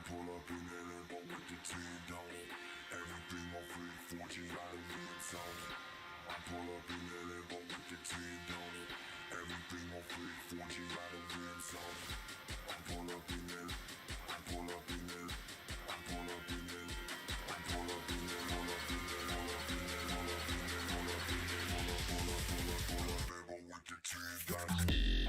pull up in that Lambo with the 10 on it. Everything on fleek, 14 got a rims on it. I pull up in that Lambo with the 10 on it. Everything on fleek, 14 got a rims on it. I pull up in that, I pull up in that, I pull up in that, I pull up in that, pull up in that, pull up in that, pull up in that, pull up in that, pull up Lambo with the 10 got it.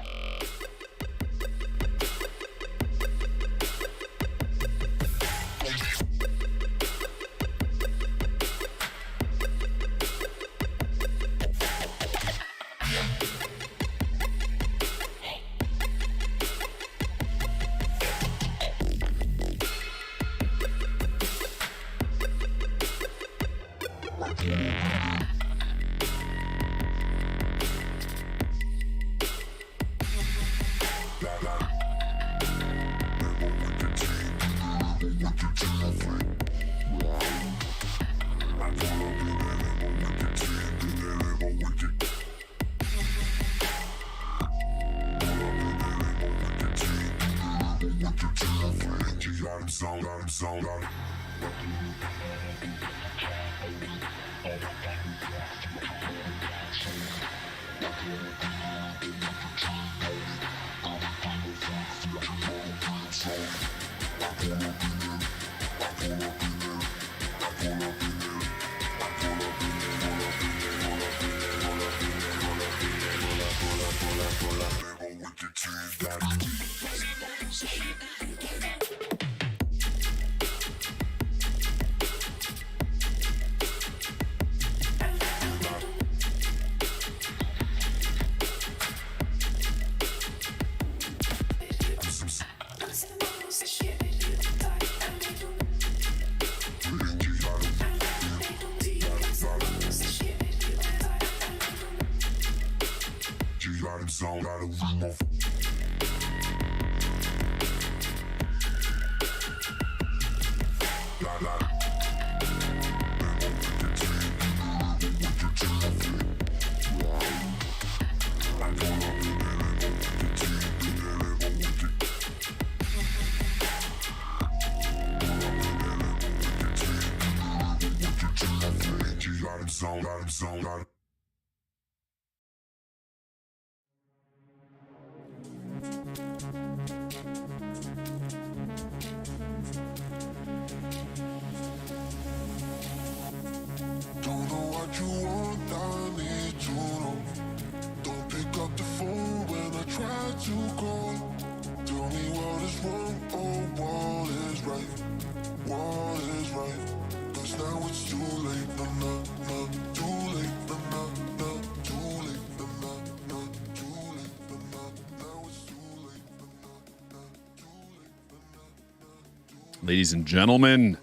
Ladies and gentlemen,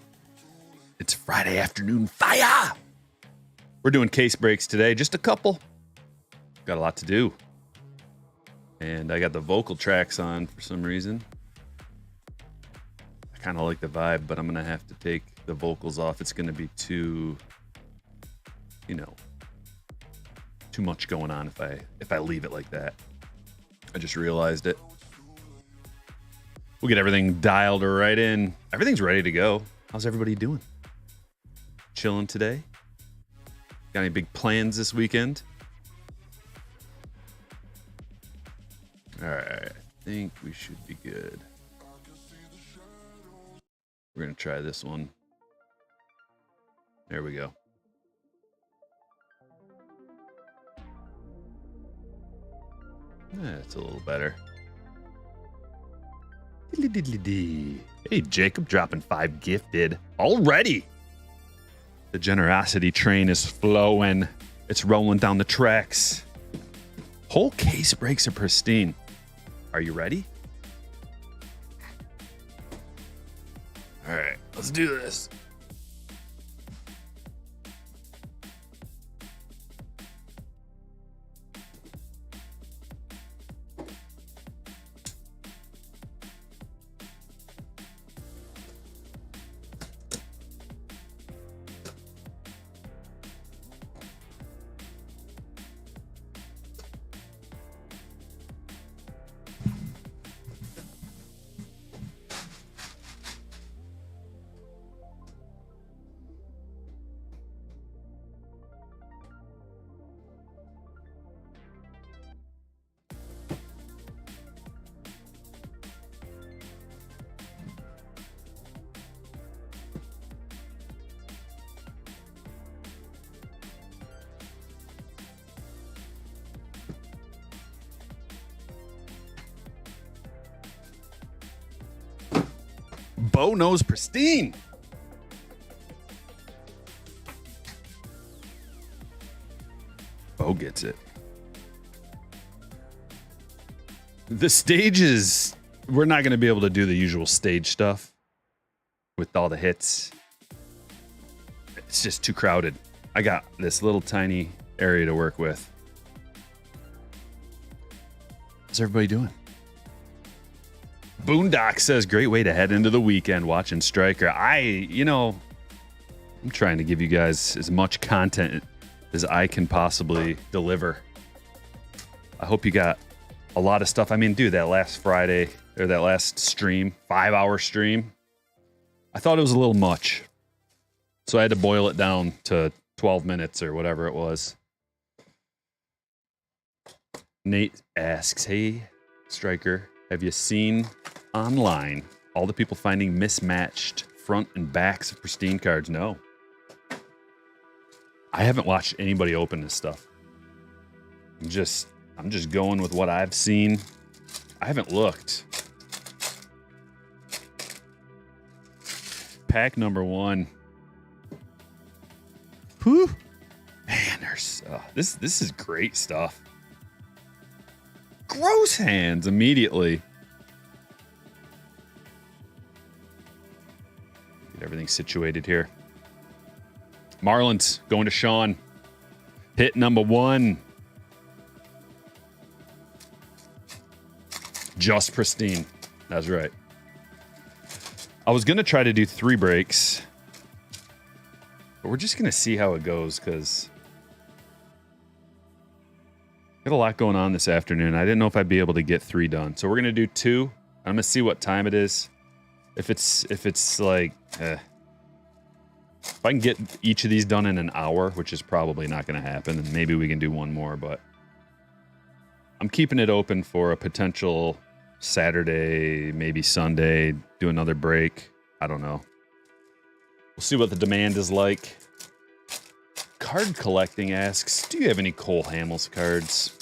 it's Friday afternoon fire. We're doing case breaks today, just a couple. Got a lot to do. And I got the vocal tracks on for some reason. I kind of like the vibe, but I'm going to have to take the vocals off. It's going to be too much going on if I leave it like that. I just realized it. We'll get everything dialed right in. Everything's ready to go. How's everybody doing? Chilling today? Got any big plans this weekend? All right, I think we should be good. We're going to try this one. There we go. That's a little better. Hey, Jacob dropping 5 gifted already. The generosity train is flowing. It's rolling down the tracks. Whole case breaks are pristine. Are you ready? All right, let's do this. Bo knows Pristine. Bo gets it. The stages, we're not going to be able to do the usual stage stuff with all the hits. It's just too crowded. I got this little tiny area to work with. How's everybody doing? Boondock says, great way to head into the weekend watching Striker. I'm trying to give you guys as much content as I can possibly deliver. I hope you got a lot of stuff. I mean, dude, that last Friday or that last stream, 5-hour stream, I thought it was a little much. So I had to boil it down to 12 minutes or whatever it was. Nate asks, hey, Striker, have you seen online all the people finding mismatched front and backs of pristine cards? No. I haven't watched anybody open this stuff. I'm just going with what I've seen. I haven't looked. Pack number 1. Whew. Man, there's this is great stuff. Gross hands immediately. Get everything situated here. Marlins going to Sean. Hit number 1. Just pristine. That's right. I was going to try to do 3 breaks. But we're just going to see how it goes because got a lot going on this afternoon. I didn't know if I'd be able to get 3 done. So we're going to do 2. I'm going to see what time it is. If it's like... If I can get each of these done in an hour, which is probably not going to happen, then maybe we can do 1 more, but I'm keeping it open for a potential Saturday, maybe Sunday, do another break. I don't know. We'll see what the demand is like. Card Collecting asks, do you have any Cole Hamels cards?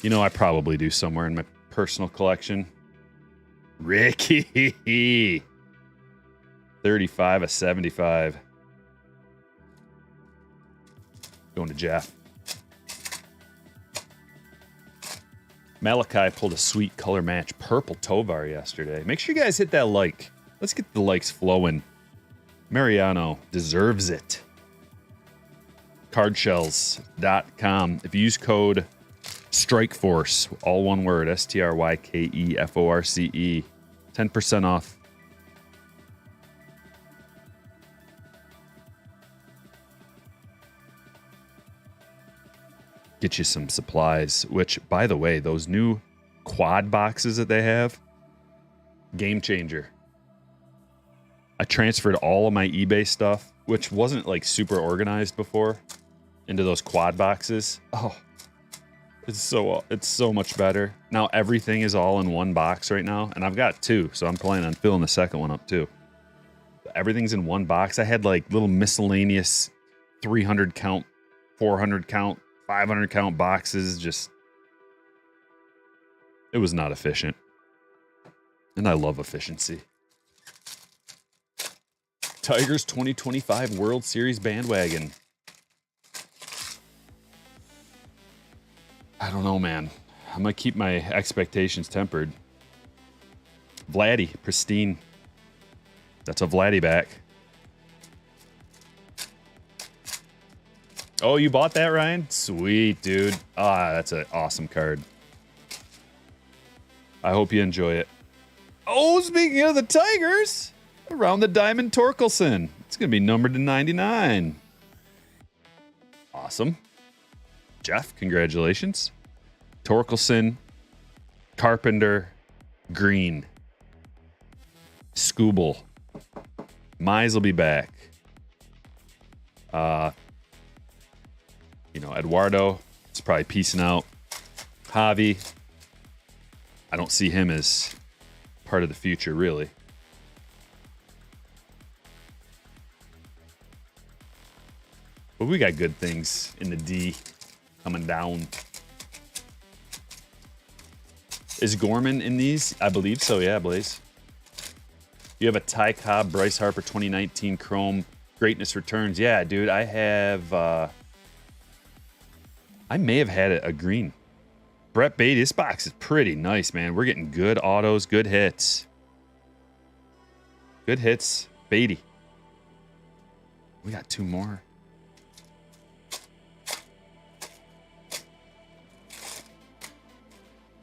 You know, I probably do somewhere in my personal collection. Ricky! 35 of 75. Going to Jeff. Malachi pulled a sweet color match purple Tovar yesterday. Make sure you guys hit that like. Let's get the likes flowing. Mariano deserves it. Cardshells.com. If you use code STRIKEFORCE, all one word, STRYKEFORCE, 10% off. Get you some supplies, which, by the way, those new quad boxes that they have, game changer. I transferred all of my eBay stuff, which wasn't like super organized before, into those quad boxes. Oh, it's so much better. Now everything is all in one box right now, and I've got 2, so I'm planning on filling the second one up too. Everything's in one box. I had like little miscellaneous 300 count, 400 count, 500 count boxes. Just, it was not efficient. And I love efficiency. Tigers 2025 World Series bandwagon. I don't know, man. I'm going to keep my expectations tempered. Vladdy, pristine. That's a Vladdy back. Oh, you bought that, Ryan? Sweet, dude. Ah, that's an awesome card. I hope you enjoy it. Oh, speaking of the Tigers, around the diamond Torkelson. It's going to be numbered to 99. Awesome. Jeff, congratulations. Torkelson, Carpenter, Green, Skubal. Mize will be back. Eduardo is probably peacing out. Javi, I don't see him as part of the future, really. But we got good things in the D coming down. Is Gorman in these? I believe so, yeah, Blaze. You have a Ty Cobb, Bryce Harper 2019 Chrome Greatness Returns. Yeah, dude, I have... I may have had a green. Brett Beatty, this box is pretty nice, man. We're getting good autos, good hits. Good hits. Beatty. We got 2 more.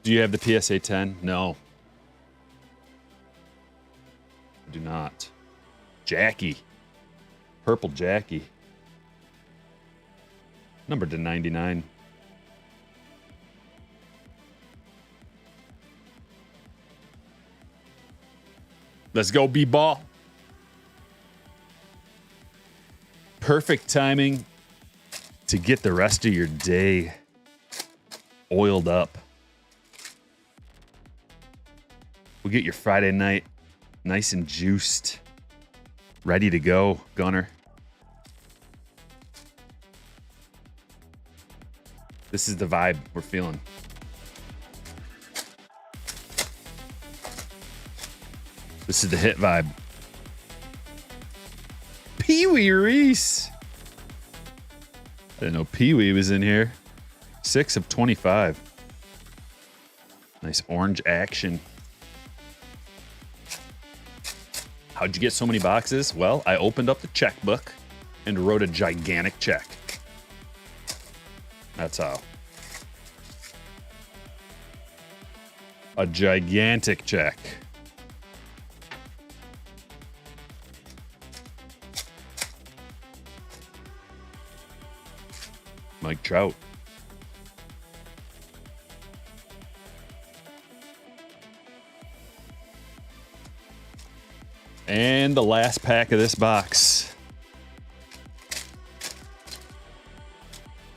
Do you have the PSA 10? No. I do not. Jackie. Purple Jackie. Numbered to 99. Let's go, B-ball. Perfect timing to get the rest of your day oiled up. We'll get your Friday night nice and juiced. Ready to go, Gunner. This is the vibe we're feeling. This is the hit vibe. Pee-wee Reese. I didn't know Pee-wee was in here. 6 of 25. Nice orange action. How'd you get so many boxes? Well, I opened up the checkbook and wrote a gigantic check. That's how. A gigantic check. Mike Trout. And the last pack of this box.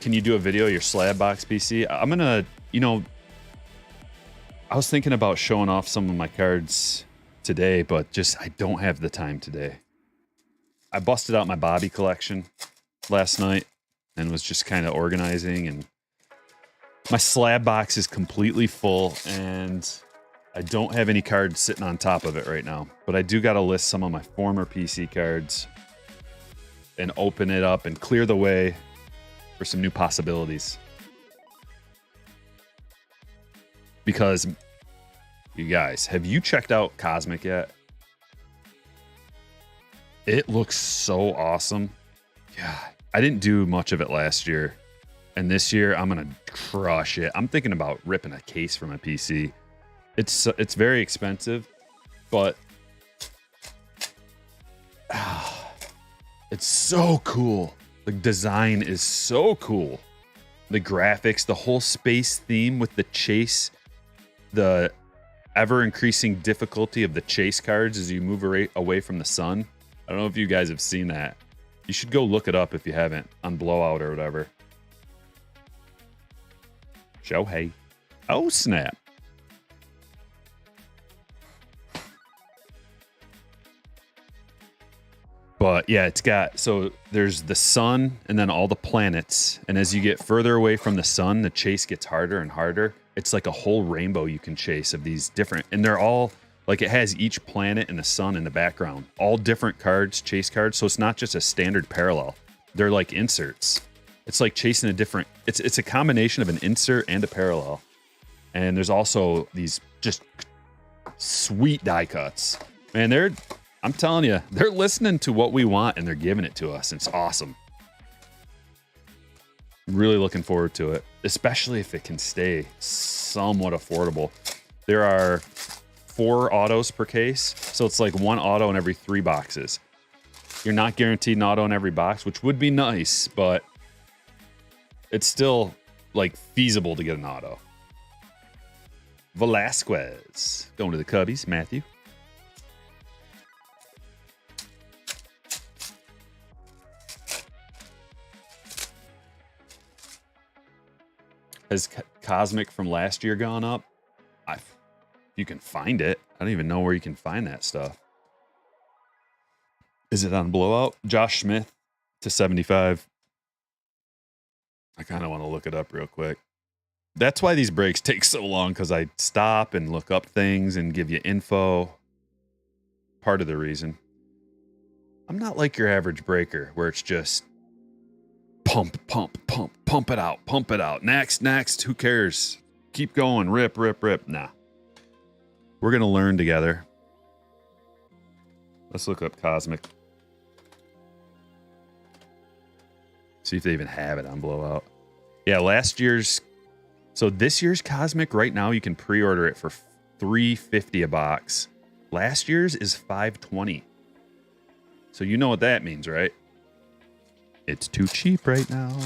Can you do a video of your slab box, PC? I'm gonna, I was thinking about showing off some of my cards today, but just I don't have the time today. I busted out my Bobby collection last night and was just kind of organizing, and my slab box is completely full and I don't have any cards sitting on top of it right now, but I do got to list some of my former PC cards and open it up and clear the way for some new possibilities. Because, you guys, have you checked out Cosmic yet? It looks so awesome. Yeah, I didn't do much of it last year, and this year I'm gonna crush it. I'm thinking about ripping a case for my PC. It's very expensive, but it's so cool. The design is so cool. The graphics, the whole space theme with the chase, the ever-increasing difficulty of the chase cards as you move away from the sun. I don't know if you guys have seen that. You should go look it up if you haven't, on Blowout or whatever. Shohei. Oh, snap. But yeah, it's got, so there's the sun and then all the planets. And as you get further away from the sun, the chase gets harder and harder. It's like a whole rainbow you can chase of these different, and they're all, like it has each planet and the sun in the background. All different cards, chase cards. So it's not just a standard parallel. They're like inserts. It's like chasing a different, it's a combination of an insert and a parallel. And there's also these just sweet die cuts. Man, I'm telling you, they're listening to what we want and they're giving it to us. It's awesome. Really looking forward to it, especially if it can stay somewhat affordable. There are 4 autos per case, so it's like 1 auto in every 3 boxes. You're not guaranteed an auto in every box, which would be nice, but it's still like feasible to get an auto. Velasquez going to the Cubbies. Matthew. Has Cosmic from last year gone up? You can find it. I don't even know where you can find that stuff. Is it on Blowout? Josh Smith to 75. I kind of want to look it up real quick. That's why these breaks take so long, because I stop and look up things and give you info. part of the reason. I'm not like your average breaker where it's just pump, pump, pump, pump it out, pump it out. Next, next, who cares? Keep going, rip, rip, rip. Nah. We're going to learn together. Let's look up Cosmic. See if they even have it on Blowout. Yeah, last year's... So this year's Cosmic, right now, you can pre-order it for $3.50 a box. Last year's is $5.20. So you know what that means, right? It's too cheap right now.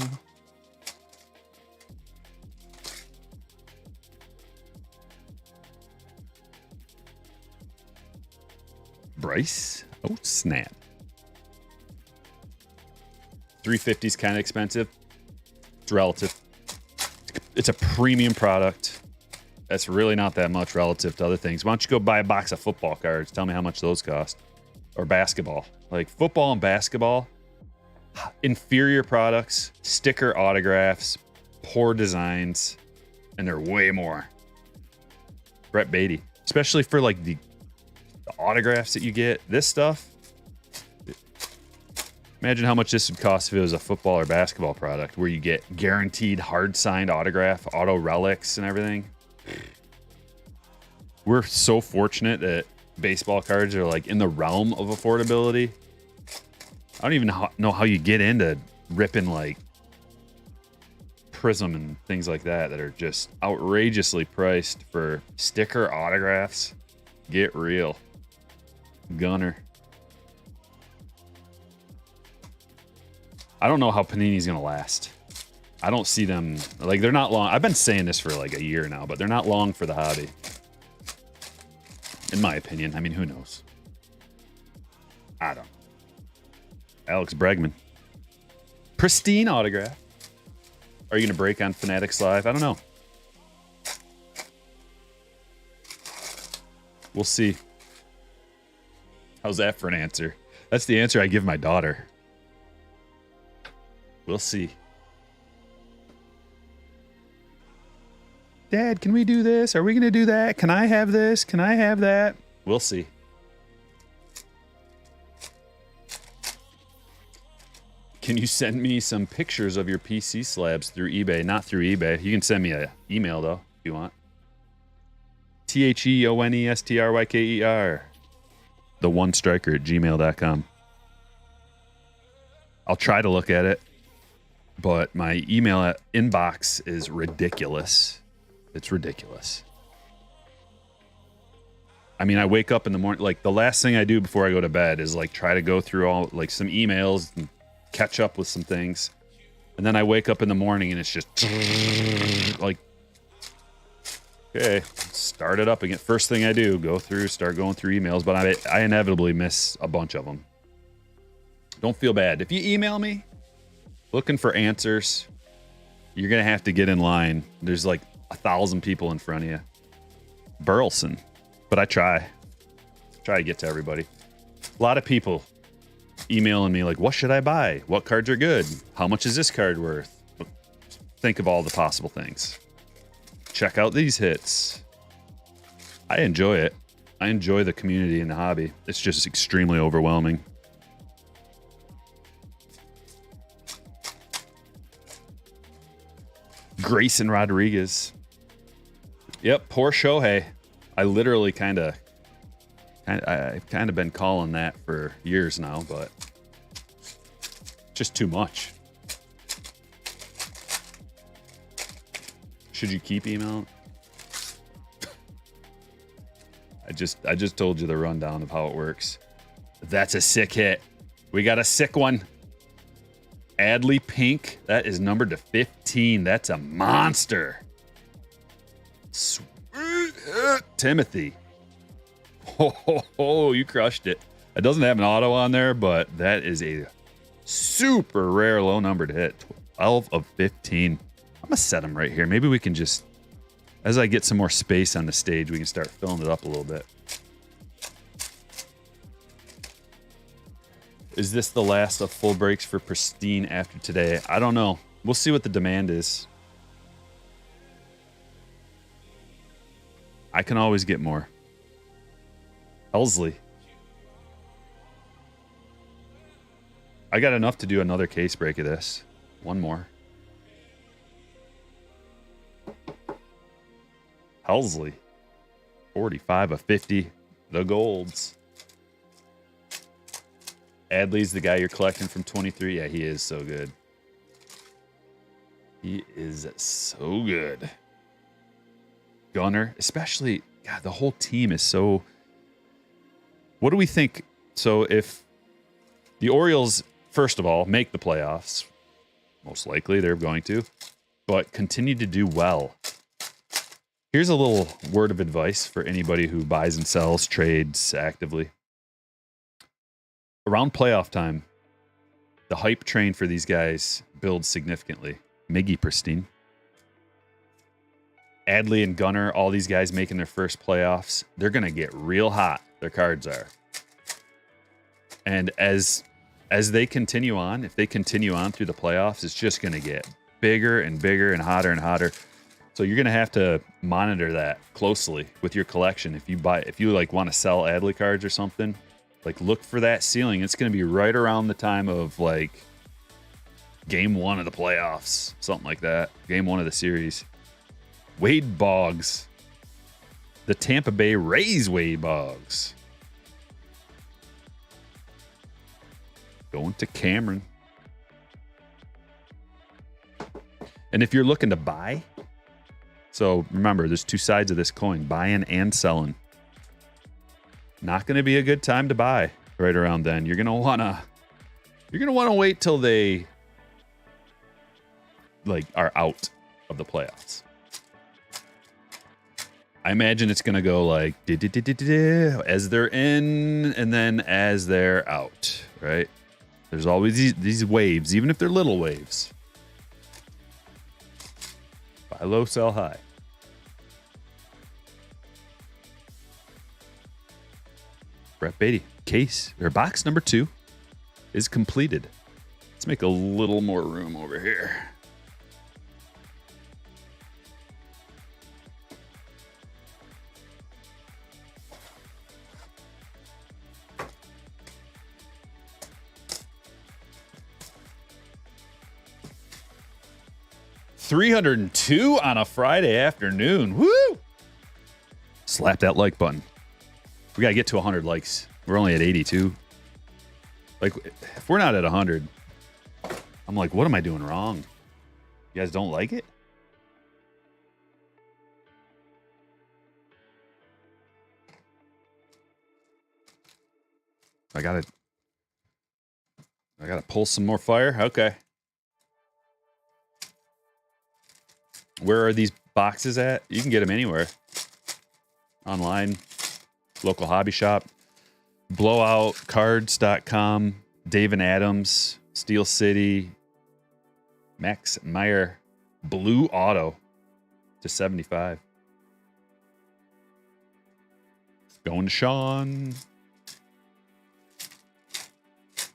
Bryce? Oh, snap. $3.50 is kind of expensive. It's relative. It's a premium product. That's really not that much relative to other things. Why don't you go buy a box of football cards? Tell me how much those cost. Or basketball. Like football and basketball, inferior products, sticker autographs, poor designs, and they're way more. Brett Beatty. Especially for like the autographs that you get. This stuff. Imagine how much this would cost if it was a football or basketball product where you get guaranteed hard signed autograph, auto relics, and everything. We're so fortunate that baseball cards are like in the realm of affordability. I don't even know how you get into ripping like Prism and things like that are just outrageously priced for sticker autographs. Get real. Gunner. I don't know how Panini's going to last. I don't see them... Like, they're not long. I've been saying this for like a year now, but they're not long for the hobby. In my opinion. I mean, who knows? I don't know. Alex Bregman. Pristine autograph. Are you going to break on Fanatics Live? I don't know. We'll see. How's that for an answer? That's the answer I give my daughter. We'll see. Dad, can we do this? Are we going to do that? Can I have this? Can I have that? We'll see. Can you send me some pictures of your PC slabs through eBay? Not through eBay. You can send me an email, though, if you want. TheOnestryker. The one striker at gmail.com. I'll try to look at it, but my email inbox is ridiculous. It's ridiculous. I mean, I wake up in the morning, like the last thing I do before I go to bed is like try to go through all like some emails and catch up with some things. And then I wake up in the morning and it's just like, okay, start it up again. First thing I do, start going through emails, but I inevitably miss a bunch of them. Don't feel bad. If you email me looking for answers, you're going to have to get in line. There's like 1,000 people in front of you. Burleson. But I try to get to everybody. A lot of people emailing me like, what should I buy? What cards are good? How much is this card worth? Think of all the possible things. Check out these hits. I enjoy it. I enjoy the community and the hobby. It's just extremely overwhelming. Grayson Rodriguez. Yep, poor Shohei. I literally I've kind of been calling that for years now, but just too much. Should you keep emailing? I just told you the rundown of how it works. That's a sick hit. We got a sick one. Adley Pink. That is numbered to 15. That's a monster. Sweet. Timothy. Oh, you crushed it. It doesn't have an auto on there, but that is a super rare low number to hit. 12 of 15. I'm going to set them right here. Maybe we can just, as I get some more space on the stage, we can start filling it up a little bit. Is this the last of full breaks for Pristine after today? I don't know. We'll see what the demand is. I can always get more. Elsley. I got enough to do another case break of this. One more. Helsley. 45 of 50. The golds. Adley's the guy you're collecting from 23. Yeah, he is so good. He is so good. Gunner, especially, God, the whole team is so... What do we think? So if the Orioles, first of all, make the playoffs, most likely they're going to, but continue to do well. Here's a little word of advice for anybody who buys and sells, trades actively. Around playoff time, the hype train for these guys builds significantly. Miggy Pristine. Adley and Gunner, all these guys making their first playoffs, they're going to get real hot. Their cards are. And as they continue on, if they continue on through the playoffs, it's just going to get bigger and bigger and hotter and hotter. So you're going to have to monitor that closely with your collection. If you like want to sell Adley cards or something, like look for that ceiling. It's going to be right around the time of like game 1 of the playoffs, something like that. Game 1 of the series. Wade Boggs. The Tampa Bay Rays Wade Boggs. Going to Cameron. And if you're looking to buy, so remember, there's two sides of this coin, buying and selling. Not going to be a good time to buy right around then. You're going to want to wait till they like are out of the playoffs. I imagine it's going to go like as they're in and then as they're out, right? There's always these waves, even if they're little waves. Buy low, sell high. Brett Beatty. Case, or box number 2 is completed. Let's make a little more room over here. $302 on a Friday afternoon. Woo! Slap that like button. We got to get to 100 likes. We're only at 82. Like, if we're not at 100, I'm like, what am I doing wrong? You guys don't like it? I gotta pull some more fire. Okay. Where are these boxes at? You can get them anywhere. Online, local hobby shop, blowoutcards.com, Dave and Adams, Steel City, Max Meyer, Blue Auto to 75. Going to Sean.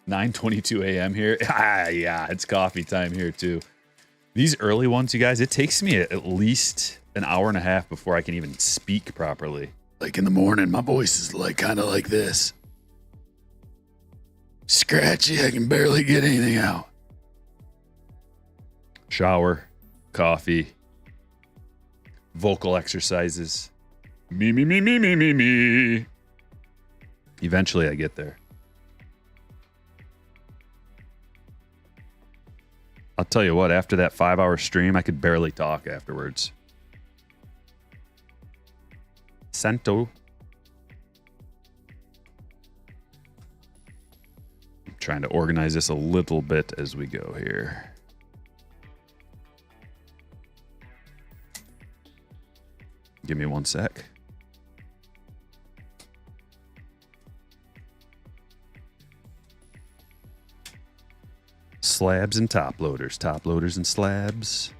9:22 a.m. here. Yeah, it's coffee time here too. These early ones, you guys, it takes me at least an hour and a half before I can even speak properly. Like in the morning, my voice is like kind of like this. Scratchy, I can barely get anything out. Shower, coffee, vocal exercises. Me. Eventually I get there. I'll tell you what, after that 5-hour stream, I could barely talk afterwards. Santo. I'm trying to organize this a little bit as we go here. Give me one sec. Slabs and top loaders and slabs.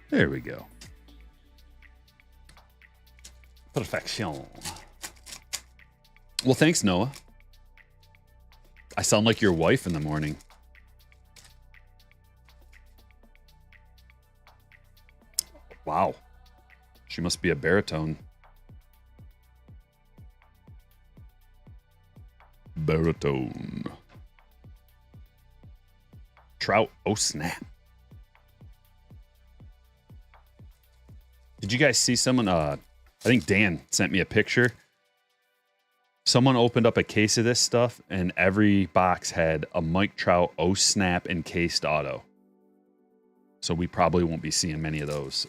There we go. Perfection. Well, thanks, Noah. I sound like your wife in the morning. Wow. She must be a baritone. Baritone. Trout. Oh, snap. Did you guys see someone? I think Dan sent me a picture. Someone opened up a case of this stuff, and every box had a Mike Trout Oh Snap encased auto. So we probably won't be seeing many of those.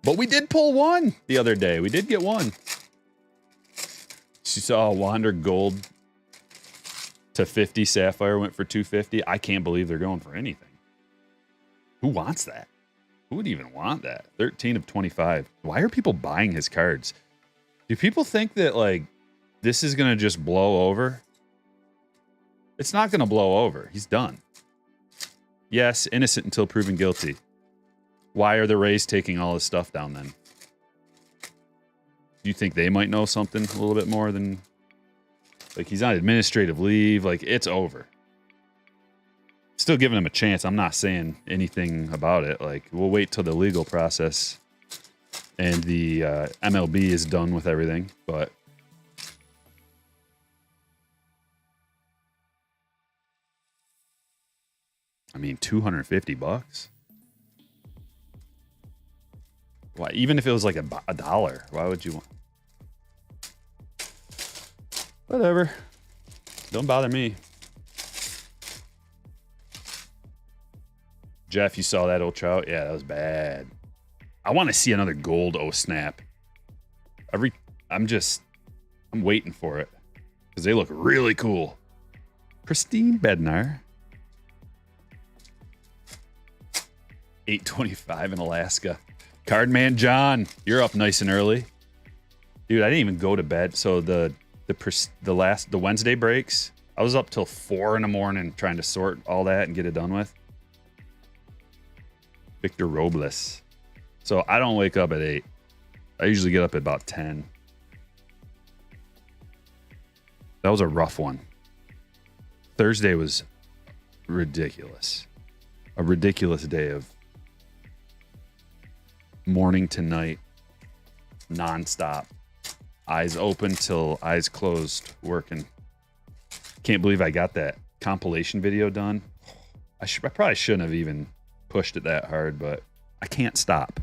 But we did pull one the other day. We did get one. She saw Wander Gold to 50. Sapphire went for 250. I can't believe they're going for anything. Who wants that? Who would even want that? 13 of 25. Why are people buying his cards? Do people think that, like, this is going to just blow over? It's not going to blow over. He's done. Yes, innocent until proven guilty. Why are the Rays taking all his stuff down then? Do you think they might know something a little bit more than... Like, he's on administrative leave. Like, it's over. Still giving him a chance. I'm not saying anything about it. Like, we'll wait till the legal process and the MLB is done with everything. But... I mean, $250? Why? Even if it was like a dollar, why would you want? Whatever. Don't bother me. Jeff, you saw that old Trout? Yeah, that was bad. I want to see another gold Oh Snap. I'm waiting for it because they look really cool. Pristine Bednar. 825 in Alaska. Cardman John, you're up nice and early. Dude, I didn't even go to bed. So the Wednesday breaks, I was up till 4 in the morning trying to sort all that and get it done with. Victor Robles. So I don't wake up at 8. I usually get up at about 10. That was a rough one. Thursday was ridiculous. A ridiculous day of morning to night, nonstop, eyes open till eyes closed, working. Can't believe I got that compilation video done. I probably shouldn't have even pushed it that hard, but I can't stop.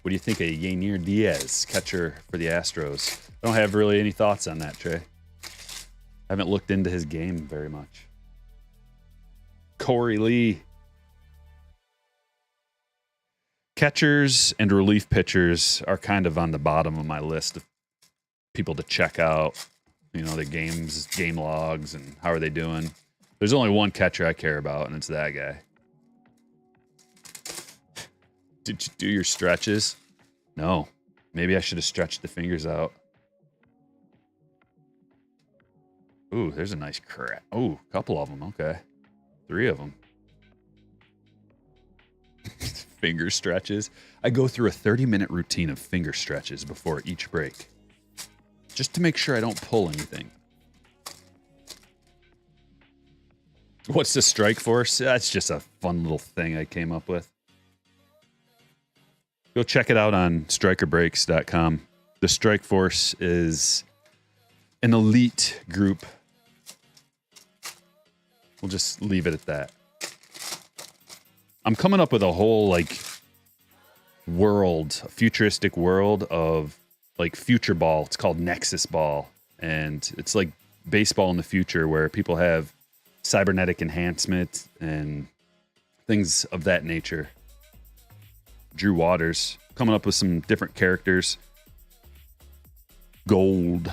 What do you think of Yainier Diaz, catcher for the Astros? I don't have really any thoughts on that, Trey. I haven't looked into his game very much. Corey Lee. Catchers and relief pitchers are kind of on the bottom of my list of people to check out. You know, their games, game logs, and how are they doing. There's only one catcher I care about, and it's that guy. Did you do your stretches? No. Maybe I should have stretched the fingers out. Ooh, there's a nice crack. Ooh, a couple of them. Okay. 3 of them. Finger stretches. I go through a 30-minute routine of finger stretches before each break, just to make sure I don't pull anything. What's the strike force? That's just a fun little thing I came up with. Go check it out on strikerbreaks.com. The Strike Force is an elite group. We'll just leave it at that. I'm coming up with a whole, like, world, a futuristic world of, like, future ball. It's called Nexus Ball. And it's like baseball in the future where people have cybernetic enhancement and things of that nature. Drew Waters coming up with some different characters. Gold.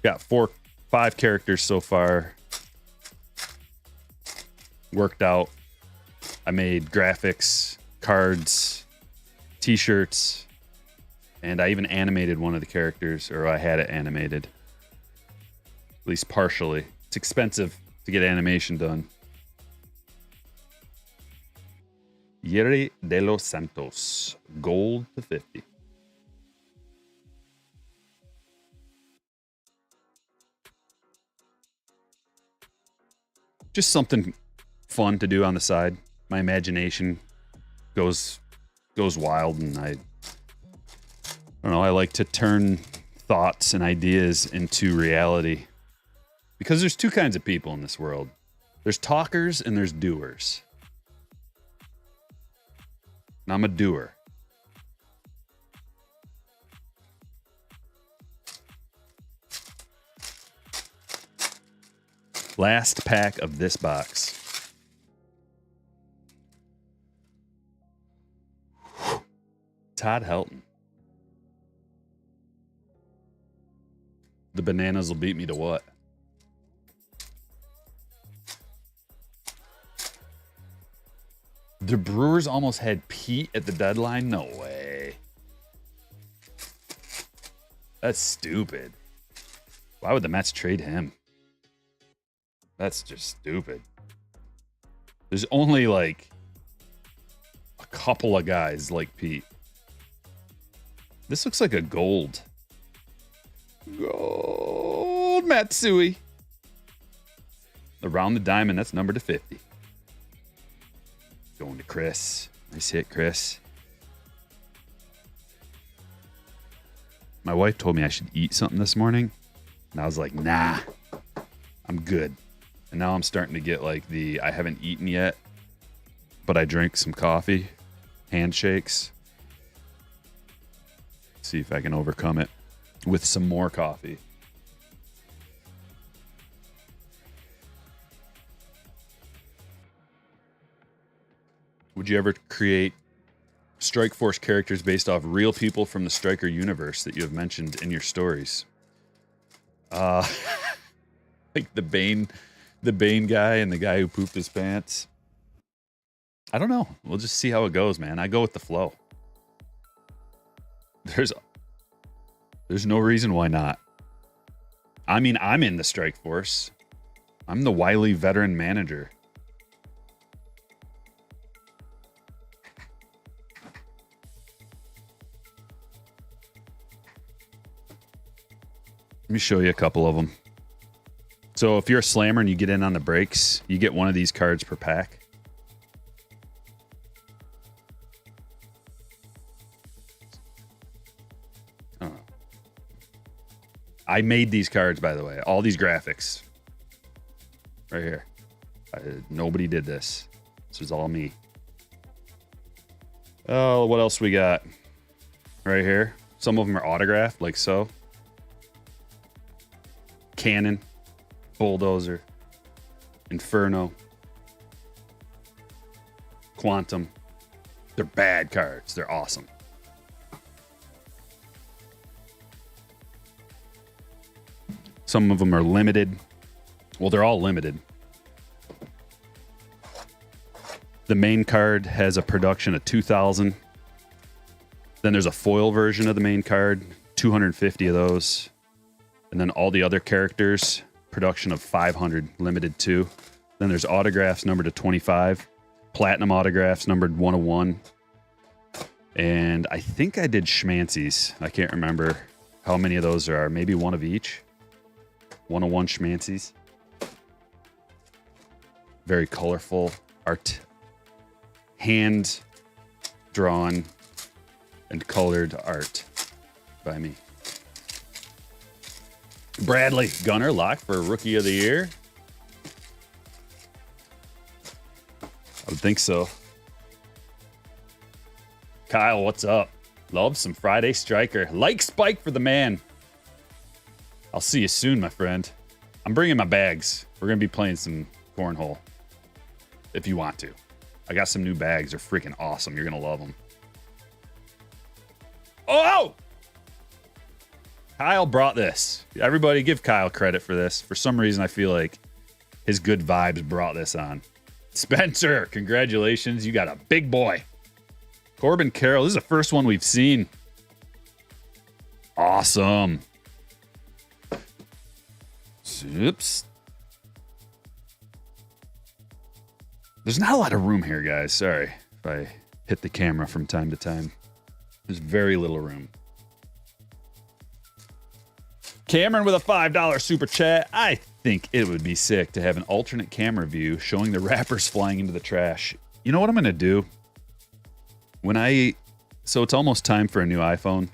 Got 5 characters so far worked out. I made graphics, cards, t-shirts, and I even animated one of the characters, or I had it animated. At least partially. It's expensive to get animation done. Yeri de los Santos, gold to 50. Just something fun to do on the side. My imagination goes wild, and I don't know. I like to turn thoughts and ideas into reality. Because there's two kinds of people in this world. There's talkers and there's doers. And I'm a doer. Last pack of this box. Todd Helton. The bananas will beat me to what? The Brewers almost had Pete at the deadline? No way. That's stupid. Why would the Mets trade him? That's just stupid. There's only like a couple of guys like Pete. This looks like a gold. Gold Matsui. Around the diamond, that's numbered to 50. Going to Chris. Nice hit, Chris. My wife told me I should eat something this morning. And I was like, nah, I'm good. And now I'm starting to get like I haven't eaten yet, but I drank some coffee, handshakes. See if I can overcome it with some more coffee. Would you ever create Strike Force characters based off real people from the Striker universe that you have mentioned in your stories? Like the Bane guy and the guy who pooped his pants. I don't know. We'll just see how it goes, man. I go with the flow. There's no reason why not. I mean, I'm in the Strike Force. I'm the wily veteran manager. Let me show you a couple of them. So if you're a slammer and you get in on the breaks, you get one of these cards per pack. I made these cards, by the way. All these graphics. Right here. Nobody did this. This was all me. Oh, what else we got? Right here. Some of them are autographed, like so. Cannon. Bulldozer. Inferno. Quantum. They're bad cards. They're awesome. Some of them are limited. Well, they're all limited. The main card has a production of 2,000. Then there's a foil version of the main card, 250 of those. And then all the other characters, production of 500, limited to. Then there's autographs numbered to 25. Platinum autographs numbered 101. And I think I did schmancies. I can't remember how many of those there are. Maybe one of each. 101 schmancies. Very colorful art. Hand drawn and colored art by me. Bradley Gunner locked for Rookie of the Year. I would think so. Kyle, what's up? Love some Friday Striker. Like Spike for the man. I'll see you soon, my friend. I'm bringing my bags. We're going to be playing some cornhole. If you want to. I got some new bags. They're freaking awesome. You're going to love them. Oh! Kyle brought this. Everybody give Kyle credit for this. For some reason, I feel like his good vibes brought this on. Spencer, congratulations. You got a big boy. Corbin Carroll. This is the first one we've seen. Awesome. Oops. There's not a lot of room here, guys. Sorry if I hit the camera from time to time. There's very little room. Cameron with a $5 super chat. I think it would be sick to have an alternate camera view showing the wrappers flying into the trash. You know what I'm going to do? So it's almost time for a new iPhone.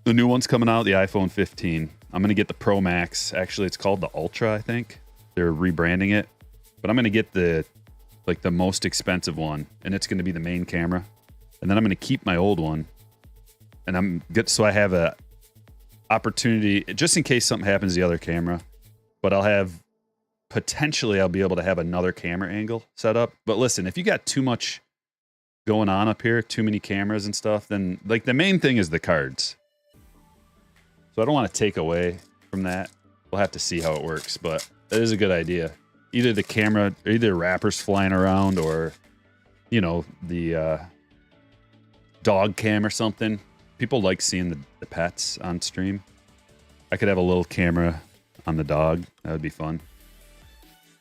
The new one's coming out, the iPhone 15. I'm going to get the Pro Max. Actually, it's called the Ultra, I think. They're rebranding it. But I'm going to get the most expensive one, and it's going to be the main camera. And then I'm going to keep my old one. And I'm good, so I have a opportunity, just in case something happens to the other camera. But potentially I'll be able to have another camera angle set up. But listen, if you got too much going on up here, too many cameras and stuff, then like the main thing is the cards. So I don't want to take away from that. We'll have to see how it works, but that is a good idea. Either the camera, or either wrappers flying around, or, you know, the dog cam or something. People like seeing the pets on stream. I could have a little camera on the dog. That would be fun.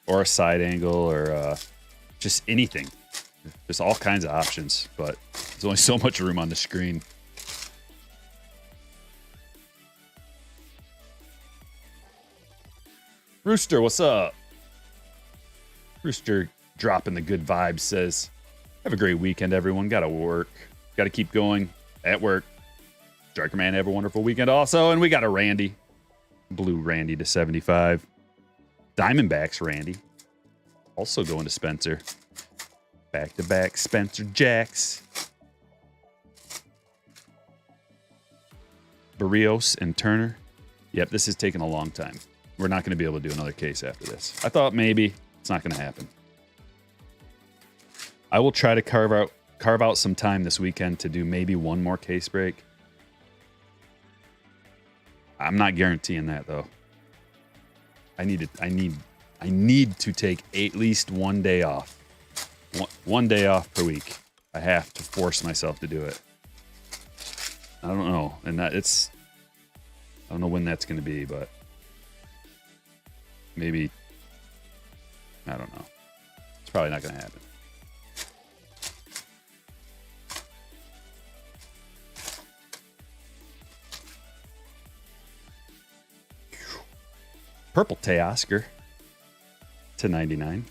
Or a side angle, or just anything. There's all kinds of options, but there's only so much room on the screen. Rooster, what's up? Rooster dropping the good vibes, says, have a great weekend, everyone. Gotta work. Gotta keep going at work. Striker Man, have a wonderful weekend also. And we got a Randy. Blue Randy to 75. Diamondbacks Randy. Also going to Spencer. Back-to-back Spencer Jacks. Barrios and Turner. Yep, this is taking a long time. We're not going to be able to do another case after this. I thought maybe. It's not going to happen. I will try to carve out some time this weekend to do maybe one more case break. I'm not guaranteeing that though. I need to take at least one day off. One day off per week. I have to force myself to do it. I don't know, and I don't know when that's going to be, but maybe, I don't know. It's probably not going to happen. Purple Teoscar to 99.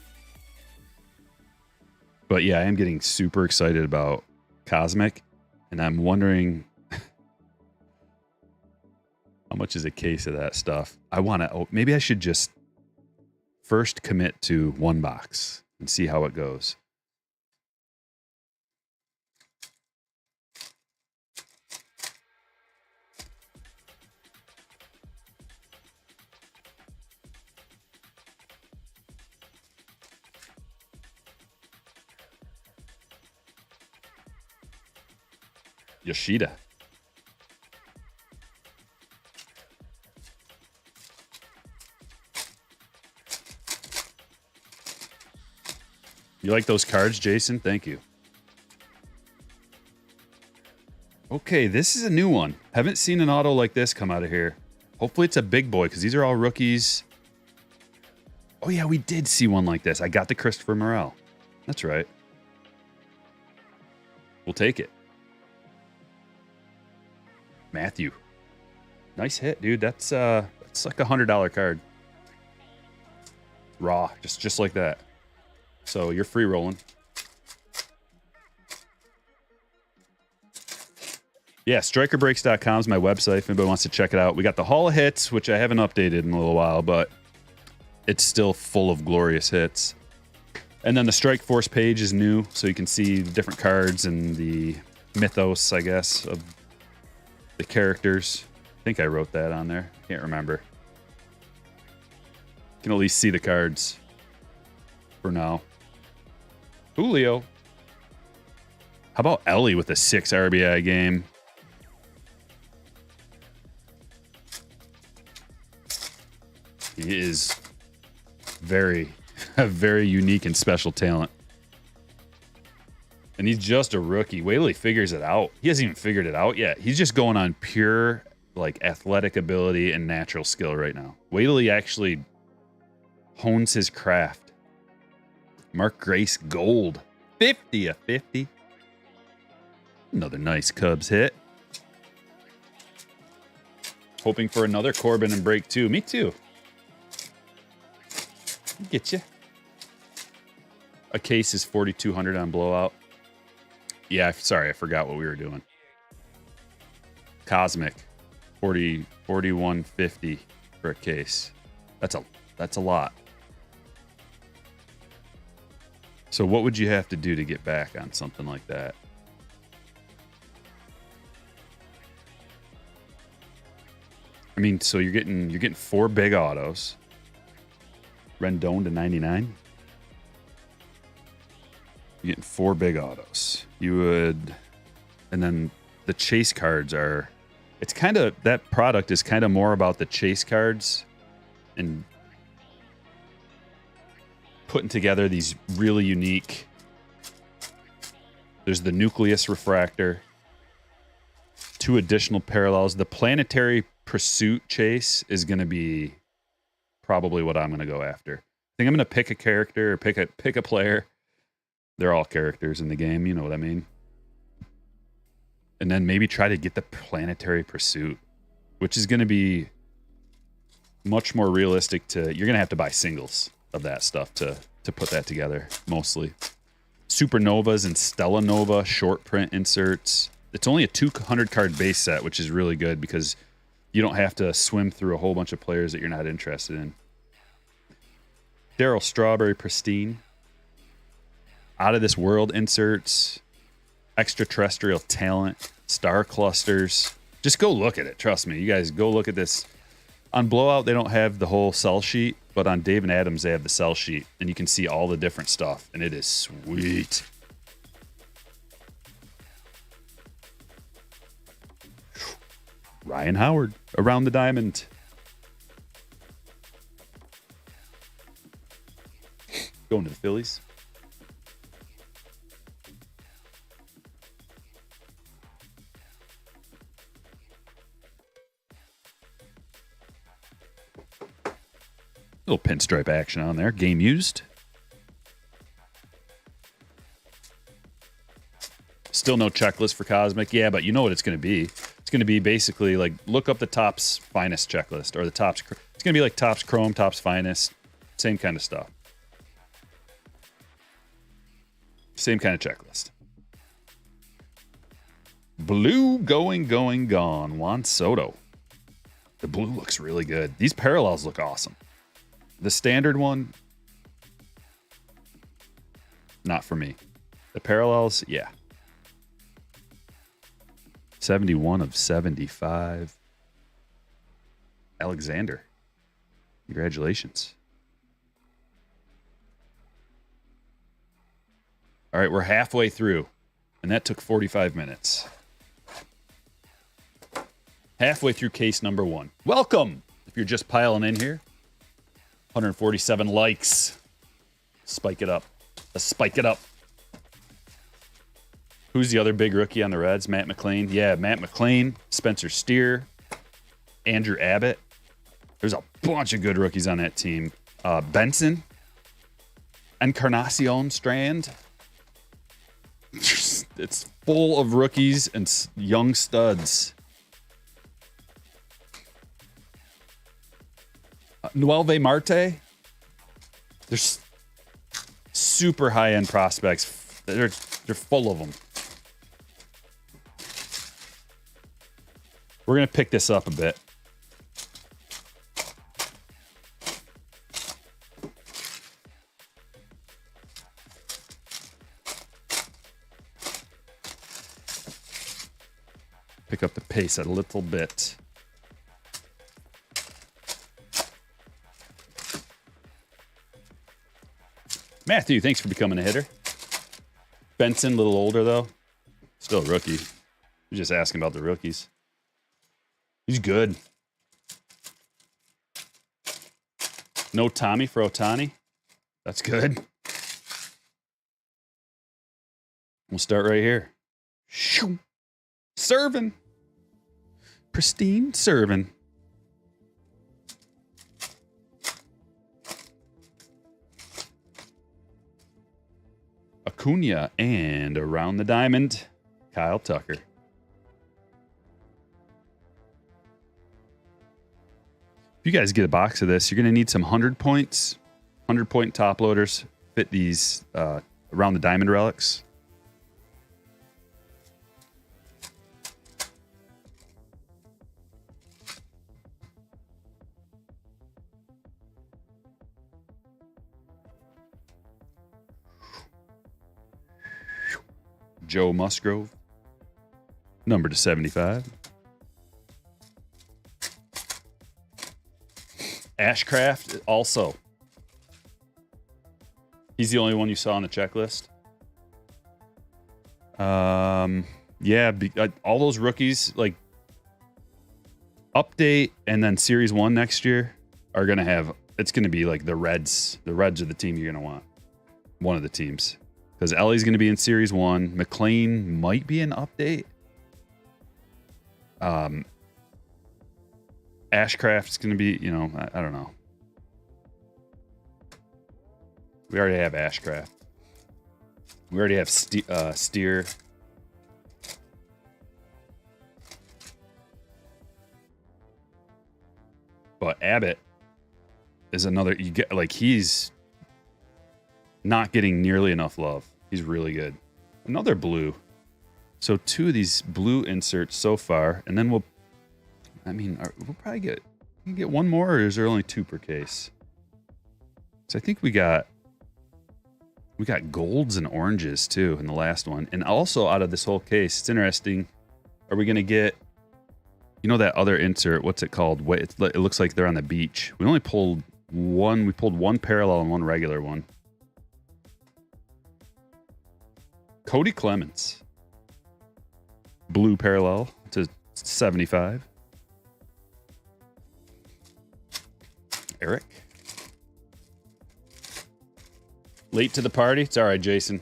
But yeah, I am getting super excited about Cosmic, and I'm wondering how much is a case of that stuff. Maybe I should just first commit to one box and see how it goes. Yoshida. You like those cards, Jason? Thank you. Okay, this is a new one. Haven't seen an auto like this come out of here. Hopefully it's a big boy, because these are all rookies. Oh yeah, we did see one like this. I got the Christopher Morel. That's right. We'll take it. Matthew. Nice hit, dude. That's like $100 card. Raw, just like that. So you're free rolling. Yeah, strikerbreaks.com is my website if anybody wants to check it out. We got the Hall of Hits, which I haven't updated in a little while, but it's still full of glorious hits. And then the Strike Force page is new, so you can see the different cards and the mythos, I guess, of the characters. I think I wrote that on there. Can't remember. You can at least see the cards for now. Julio. How about Ellie with a 6 RBI game? He is a very unique and special talent. And he's just a rookie. Wait till he figures it out. He hasn't even figured it out yet. He's just going on pure like athletic ability and natural skill right now. Wait till he actually hones his craft. Mark Grace Gold. 50 of 50. Another nice Cubs hit. Hoping for another Corbin and break two. Me too. Get you. A case is 4,200 on blowout. Yeah, sorry, I forgot what we were doing. Cosmic. 41.50 for a case. That's a lot. So what would you have to do to get back on something like that? I mean, so you're getting 4 big autos. Rendon to 99. You're getting 4 big autos. You would, and then the chase cards are. It's kind of, that product is kind of more about the chase cards and putting together these really unique. There's the nucleus refractor, 2 additional parallels. The planetary pursuit chase is going to be probably what I'm going to go after. I think I'm going to pick a character or pick a player. They're all characters in the game, you know what I mean? And then maybe try to get the planetary pursuit, which is going to be much more realistic to, you're going to have to buy singles of that stuff to put that together, mostly. Supernovas and Stellanova short print inserts. It's only a 200 card base set, which is really good because you don't have to swim through a whole bunch of players that you're not interested in. Daryl Strawberry Pristine. Out of this world inserts. Extraterrestrial talent. Star clusters. Just go look at it. Trust me. You guys go look at this. On Blowout, they don't have the whole cell sheet, but on Dave and Adams, they have the cell sheet, and you can see all the different stuff, and it is sweet. Ryan Howard, around the diamond. Going to the Phillies. Little pinstripe action on there. Game used. Still no checklist for Cosmic. Yeah, but you know what it's going to be. It's going to be basically like, look up the Topps Finest checklist, or the Topps. It's going to be like Topps Chrome, Topps Finest. Same kind of stuff. Same kind of checklist. Blue going, gone. Juan Soto. The blue looks really good. These parallels look awesome. The standard one, not for me. The parallels, yeah. 71 of 75. Alexander. Congratulations. All right, we're halfway through, and that took 45 minutes. Halfway through case number 1. Welcome, if you're just piling in here. 147 likes. Spike it up. Let's spike it up. Who's the other big rookie on the Reds? Matt McClain. Yeah, Matt McClain, Spencer Steer, Andrew Abbott. There's a bunch of good rookies on that team. Benson, Encarnacion Strand. It's full of rookies and young studs. Nuelve Marte. There's super high-end prospects. They're full of them. We're going to pick this up a bit. Pick up the pace a little bit. Matthew, thanks for becoming a hitter. Benson, a little older, though. Still a rookie. You're just asking about the rookies. He's good. No Tommy for Ohtani. That's good. We'll start right here. Shoo. Serving. Pristine serving. Acuna, and around the diamond, Kyle Tucker. If you guys get a box of this, you're going to need some 100 points, 100-point top loaders. Fit these around the diamond relics. Joe Musgrove. Number to 75. Ashcraft also. He's the only one you saw on the checklist. Yeah, all those rookies, like update and then Series 1 next year are going to have, it's going to be like the Reds. The Reds are the team you're going to want. One of the teams. Because Ellie's going to be in Series 1. McLean might be an update. Ashcraft's going to be, you know, I don't know. We already have Ashcraft. We already have Steer. But Abbott is another, you get like, he's not getting nearly enough love. He's really good. Another blue. So 2 of these blue inserts so far, and then we'll probably get one more, or is there only 2 per case? So I think we got golds and oranges too in the last one. And also out of this whole case, it's interesting. Are we going to get, you know, that other insert? What's it called? It looks like they're on the beach. We only pulled one. We pulled one parallel and one regular one. Cody Clements. Blue parallel to 75. Eric. Late to the party? It's all right, Jason.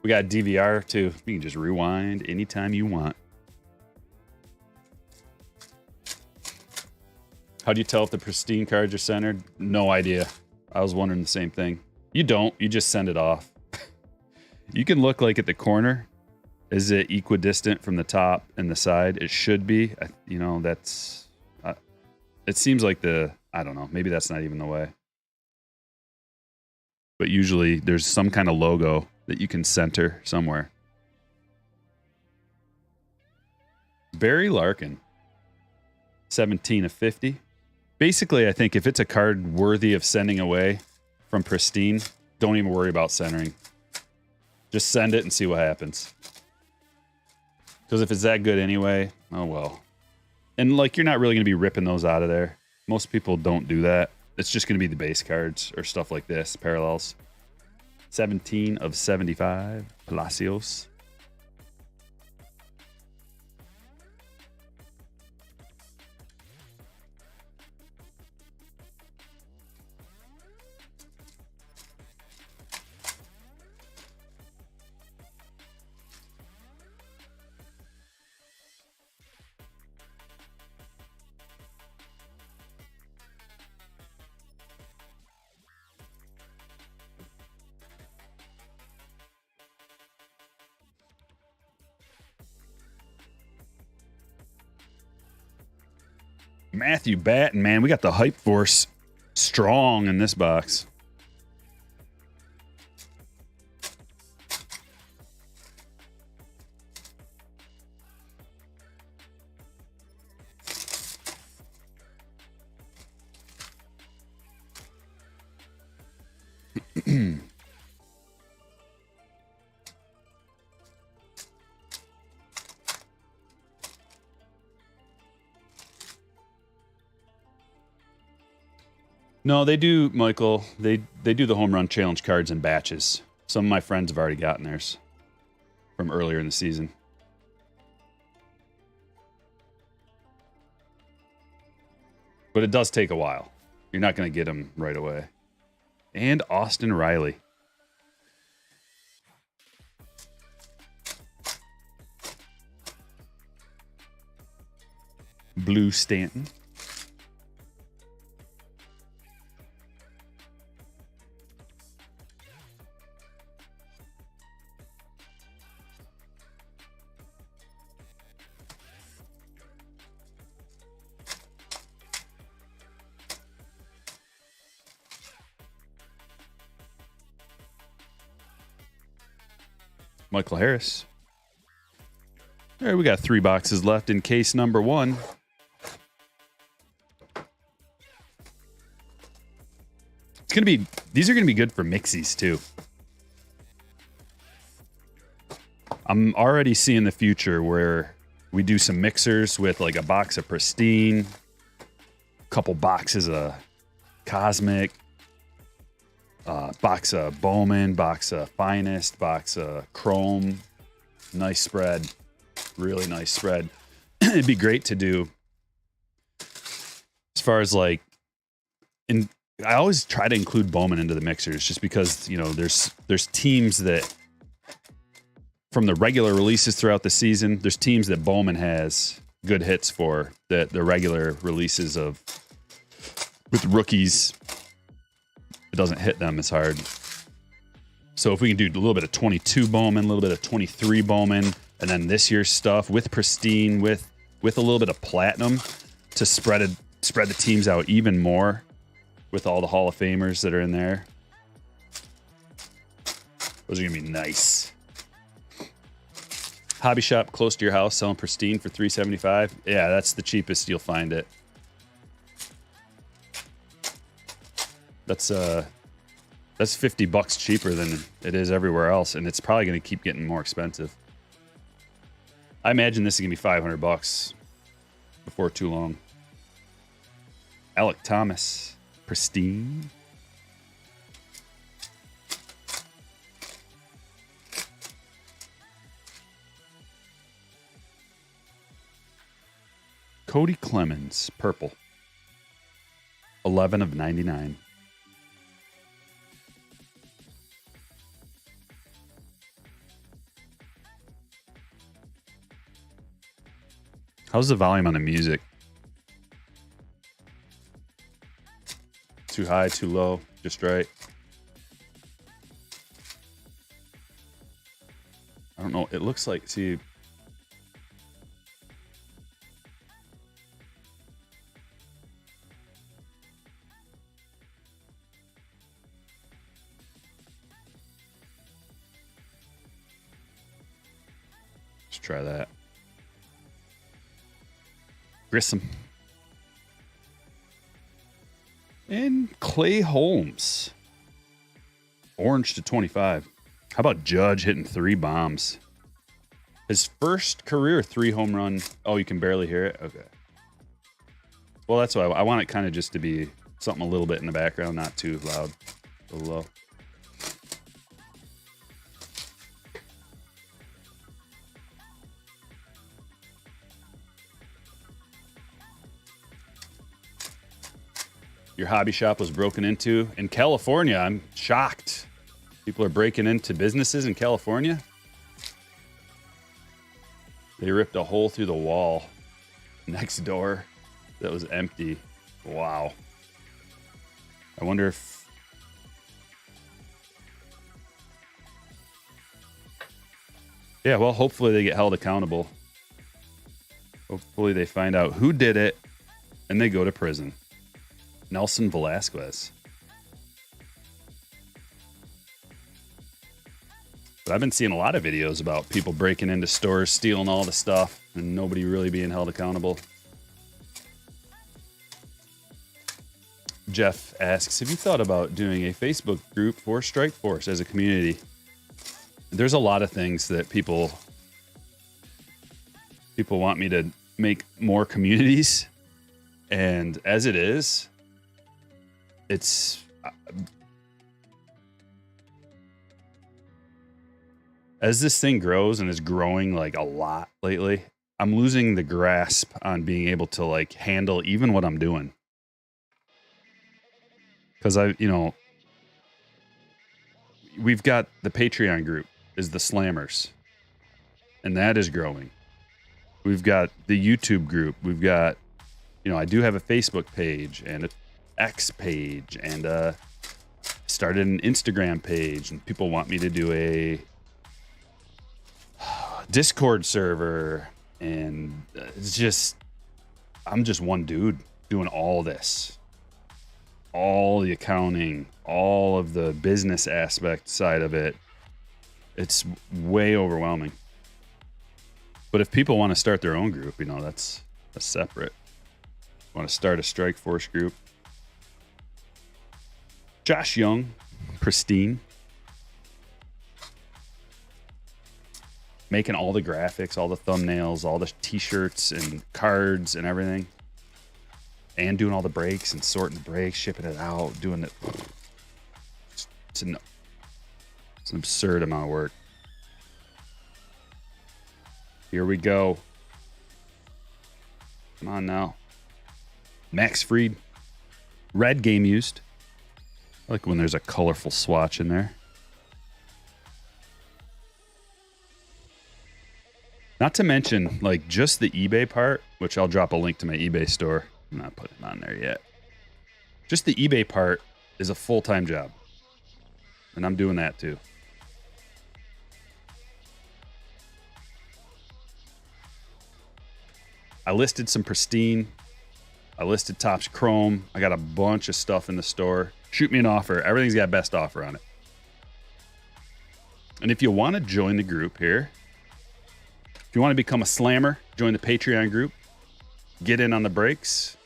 We got DVR too. You can just rewind anytime you want. How do you tell if the pristine cards are centered? No idea. I was wondering the same thing. You don't. You just send it off. You can look like at the corner. Is it equidistant from the top and the side? It should be. You know, that's... it seems like I don't know. Maybe that's not even the way. But usually there's some kind of logo that you can center somewhere. Barry Larkin. 17 of 50. Basically, I think if it's a card worthy of sending away from Pristine, don't even worry about centering. Just send it and see what happens. Because if it's that good anyway, oh well. And like, you're not really going to be ripping those out of there. Most people don't do that. It's just going to be the base cards or stuff like this, parallels. 17 of 75, Palacios. Matthew Batten, man, we got the hype force strong in this box. No, they do, Michael. They do the home run challenge cards in batches. Some of my friends have already gotten theirs from earlier in the season. But it does take a while. You're not going to get them right away. And Austin Riley. Blue Stanton. Michael Harris. All right, we got 3 boxes left in case number 1. It's going to be, these are going to be good for mixies too. I'm already seeing the future where we do some mixers with like a box of Pristine, a couple boxes of Cosmic, box of Bowman, box of Finest, box of Chrome. Nice spread. Really nice spread. It'd be great to do as far as like, I always try to include Bowman into the mixers just because, you know, there's teams that from the regular releases throughout the season, there's teams that Bowman has good hits for that the regular releases of with rookies, it doesn't hit them as hard. So if we can do a little bit of 22 Bowman, a little bit of 23 Bowman, and then this year's stuff with Pristine, with a little bit of Platinum to spread the teams out even more with all the Hall of Famers that are in there. Those are gonna be nice. Hobby shop close to your house selling Pristine for $375. Yeah, that's the cheapest you'll find it. That's $50 cheaper than it is everywhere else, and it's probably going to keep getting more expensive. I imagine this is going to be $500 before too long. Alec Thomas, Pristine. Cody Clemens, purple. 11 of 99. How's the volume on the music? Too high, too low, just right? I don't know. It looks like, see... Let's try that. Grissom. And Clay Holmes. Orange to 25. How about Judge hitting 3 bombs? His first career 3 home run. Oh, you can barely hear it? Okay. Well, that's why I want it kind of just to be something a little bit in the background, not too loud, a little low. Your hobby shop was broken into in California. I'm shocked. People are breaking into businesses in California. They ripped a hole through the wall next door that was empty. Wow. I wonder if... Yeah, well, hopefully they get held accountable. Hopefully they find out who did it and they go to prison. Nelson Velasquez. But I've been seeing a lot of videos about people breaking into stores, stealing all the stuff, and nobody really being held accountable. Jeff asks, have you thought about doing a Facebook group for Strike Force as a community? There's a lot of things that people want me to make more communities, and as it is, it's as this thing grows and is growing like a lot lately, I'm losing the grasp on being able to like handle even what I'm doing. Because we've got the Patreon group is the Slammers, and that is growing. We've got the YouTube group. We've got, I do have a Facebook page and a X page, and started an Instagram page, and people want me to do a Discord server, and it's just, I'm just one dude doing all this, all the accounting, all of the business aspect side of it. It's way overwhelming. But if people want to start their own group, that's separate. Want to start a Strike Force group? Josh Young, Pristine. making all the graphics, all the thumbnails, all the t-shirts and cards and everything. And doing all the breaks and sorting the breaks, shipping it out, doing it. It's an absurd amount of work. Here we go. Come on now. Max Fried. Red game used. I like when there's a colorful swatch in there. Not to mention, like, just the eBay part, which I'll drop a link to my eBay store. I'm not putting it on there yet. Just the eBay part is a full-time job. And I'm doing that too. I listed some Pristine. I listed Topps Chrome. I got a bunch of stuff in the store. Shoot me an offer. Everything's got best offer on it. And if you want to join the group here, if you want to become a slammer, join the Patreon group. Get in on the breaks.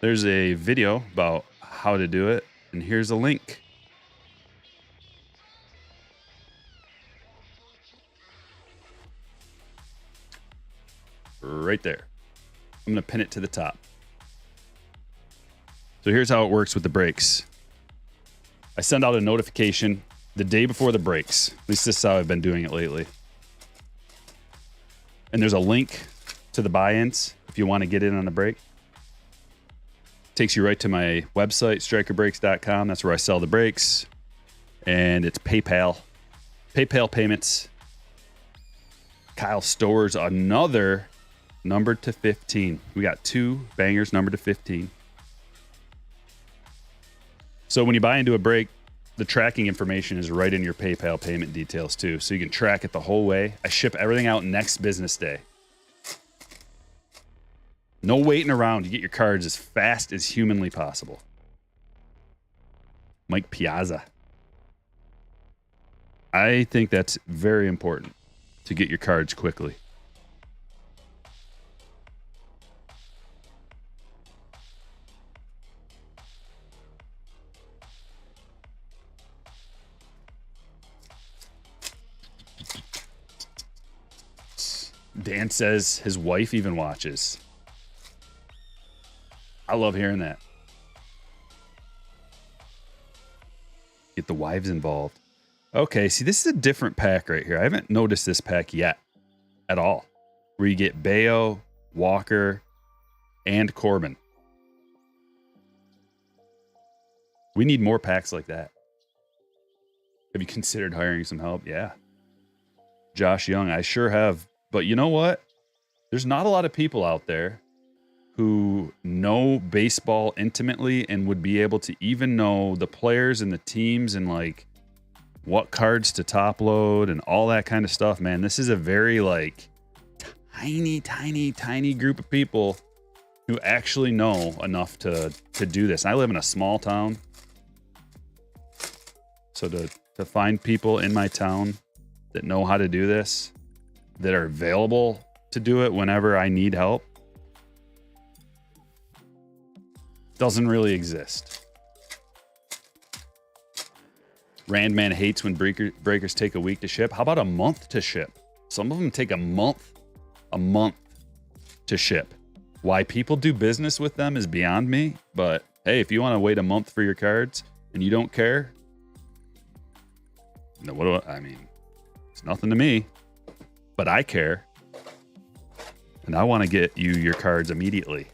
There's a video about how to do it, and here's a link. Right there. I'm going to pin it to the top. So here's how it works with the breaks. I send out a notification the day before the breaks. At least this is how I've been doing it lately. And there's a link to the buy-ins if you want to get in on the break. Takes you right to my website, strikerbreaks.com. That's where I sell the breaks. And it's PayPal. PayPal payments. Kyle stores another numbered to 15. We got 2 bangers numbered to 15. So when you buy into a break, the tracking information is right in your PayPal payment details too. So you can track it the whole way. I ship everything out next business day. No waiting around. You get your cards as fast as humanly possible. Mike Piazza. I think that's very important to get your cards quickly. Dan says his wife even watches. I love hearing that. Get the wives involved. Okay, see, this is a different pack right here. I haven't noticed this pack yet at all. Where you get Bayo, Walker, and Corbin. We need more packs like that. Have you considered hiring some help? Yeah. Josh Young, I sure have. But you know what? There's not a lot of people out there who know baseball intimately and would be able to even know the players and the teams and like what cards to top load and all that kind of stuff, man. This is a very like tiny group of people who actually know enough to do this. And I live in a small town. So to find people in my town that know how to do this, that are available to do it whenever I need help, doesn't really exist. Randman hates when breakers take a week to ship. How about a month to ship? Some of them take a month to ship. Why people do business with them is beyond me. But hey, if you want to wait a month for your cards and you don't care, no, I mean, it's nothing to me. But I care, and I want to get you your cards immediately.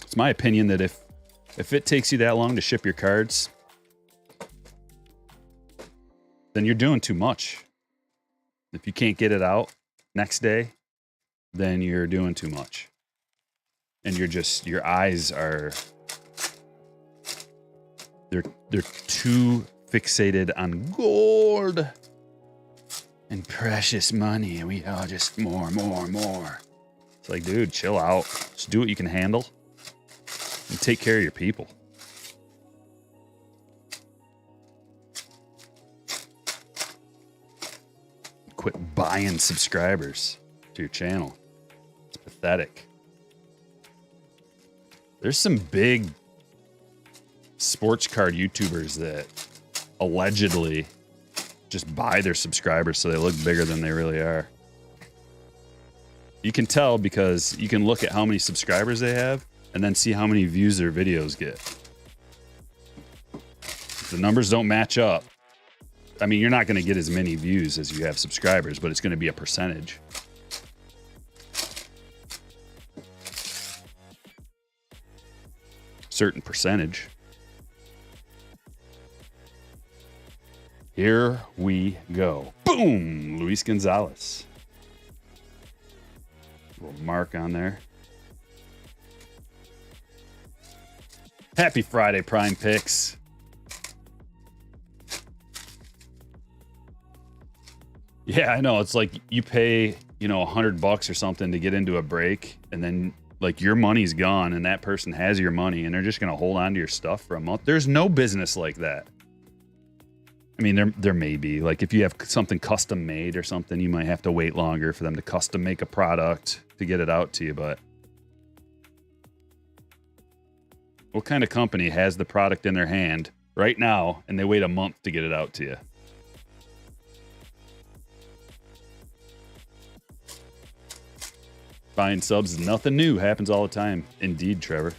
It's my opinion that if it takes you that long to ship your cards, then you're doing too much. If you can't get it out next day, then you're doing too much. And your eyes are, they're too fixated on gold and precious money. And we are just more. It's like, dude, chill out. Just do what you can handle and take care of your people. quit buying subscribers to your channel. It's pathetic. There's some big sports card YouTubers that allegedly just buy their subscribers so they look bigger than they really are. You can tell because you can look at how many subscribers they have and then see how many views their videos get. If the numbers don't match up, I mean, you're not going to get as many views as you have subscribers, but it's going to be a percentage. Certain percentage. Here we go. Boom! Luis Gonzalez. Little mark on there. Happy Friday, Prime Picks. Yeah, I know. It's like you pay, you know, $100 or something to get into a break, and then like your money's gone and that person has your money and they're just going to hold on to your stuff for a month. There's no business like that. I mean, there may be, like, if you have something custom made or something, you might have to wait longer for them to custom make a product to get it out to you. But what kind of company has the product in their hand right now and they wait a month to get it out to you? Buying subs is nothing new. Happens all the time. Indeed, Trevor.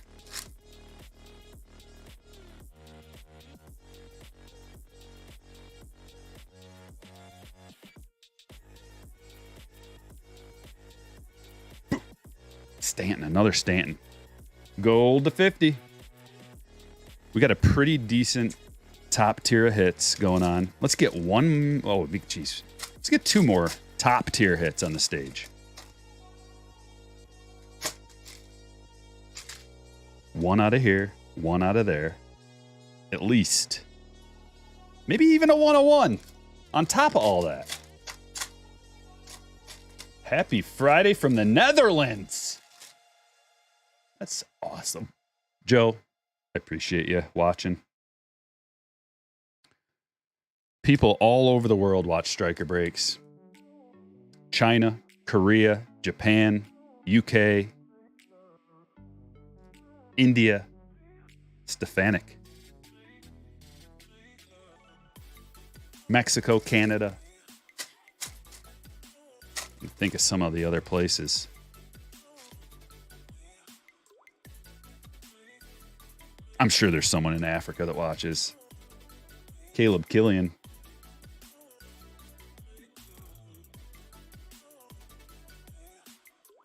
Stanton, another Stanton. Gold to 50. We got a pretty decent top tier of hits going on. Let's get one. Oh, geez. Let's get two more top tier hits on the stage. One out of here, one out of there. At least. Maybe even a 101 on top of all that. Happy Friday from the Netherlands. That's awesome. Joe, I appreciate you watching. People all over the world watch Striker Breaks. China, Korea, Japan, UK, India, Stefanik, Mexico, Canada. Think of some of the other places. I'm sure there's someone in Africa that watches. Caleb Killian.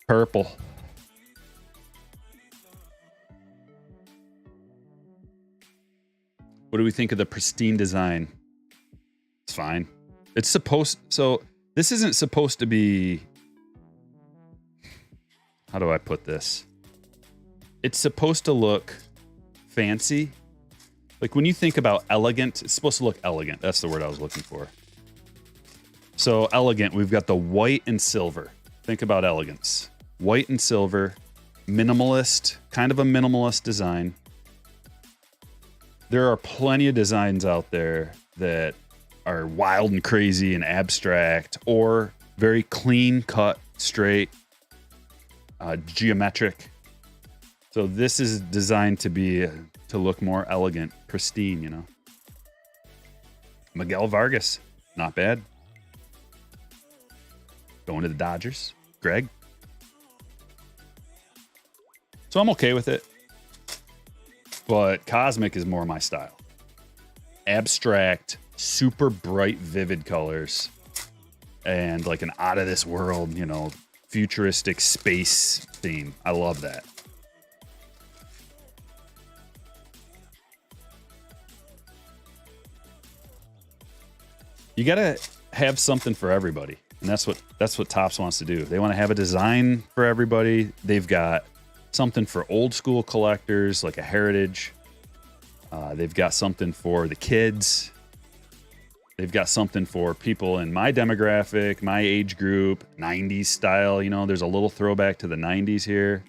Purple. What do we think of the pristine design? It's fine. It's supposed... So, this isn't supposed to be... How do I put this? It's supposed to look fancy. Like, when you think about elegant, it's supposed to look elegant. That's the word I was looking for. So, elegant, we've got the white and silver. Think about elegance. White and silver. Minimalist. Kind of a minimalist design. There are plenty of designs out there that are wild and crazy and abstract or very clean cut, straight, geometric. So this is designed to be to look more elegant, pristine, you know. Miguel Vargas, not bad. Going to the Dodgers. Greg. So I'm okay with it. But Cosmic is more my style. Abstract, super bright, vivid colors. And like an out of this world, you know, futuristic space theme. I love that. You gotta have something for everybody. And that's what Topps wants to do. They want to have a design for everybody. They've got something for old school collectors, like a heritage. They've got something for the kids. They've got something for people in my demographic, my age group, 90s style. You know, there's a little throwback to the 90s here.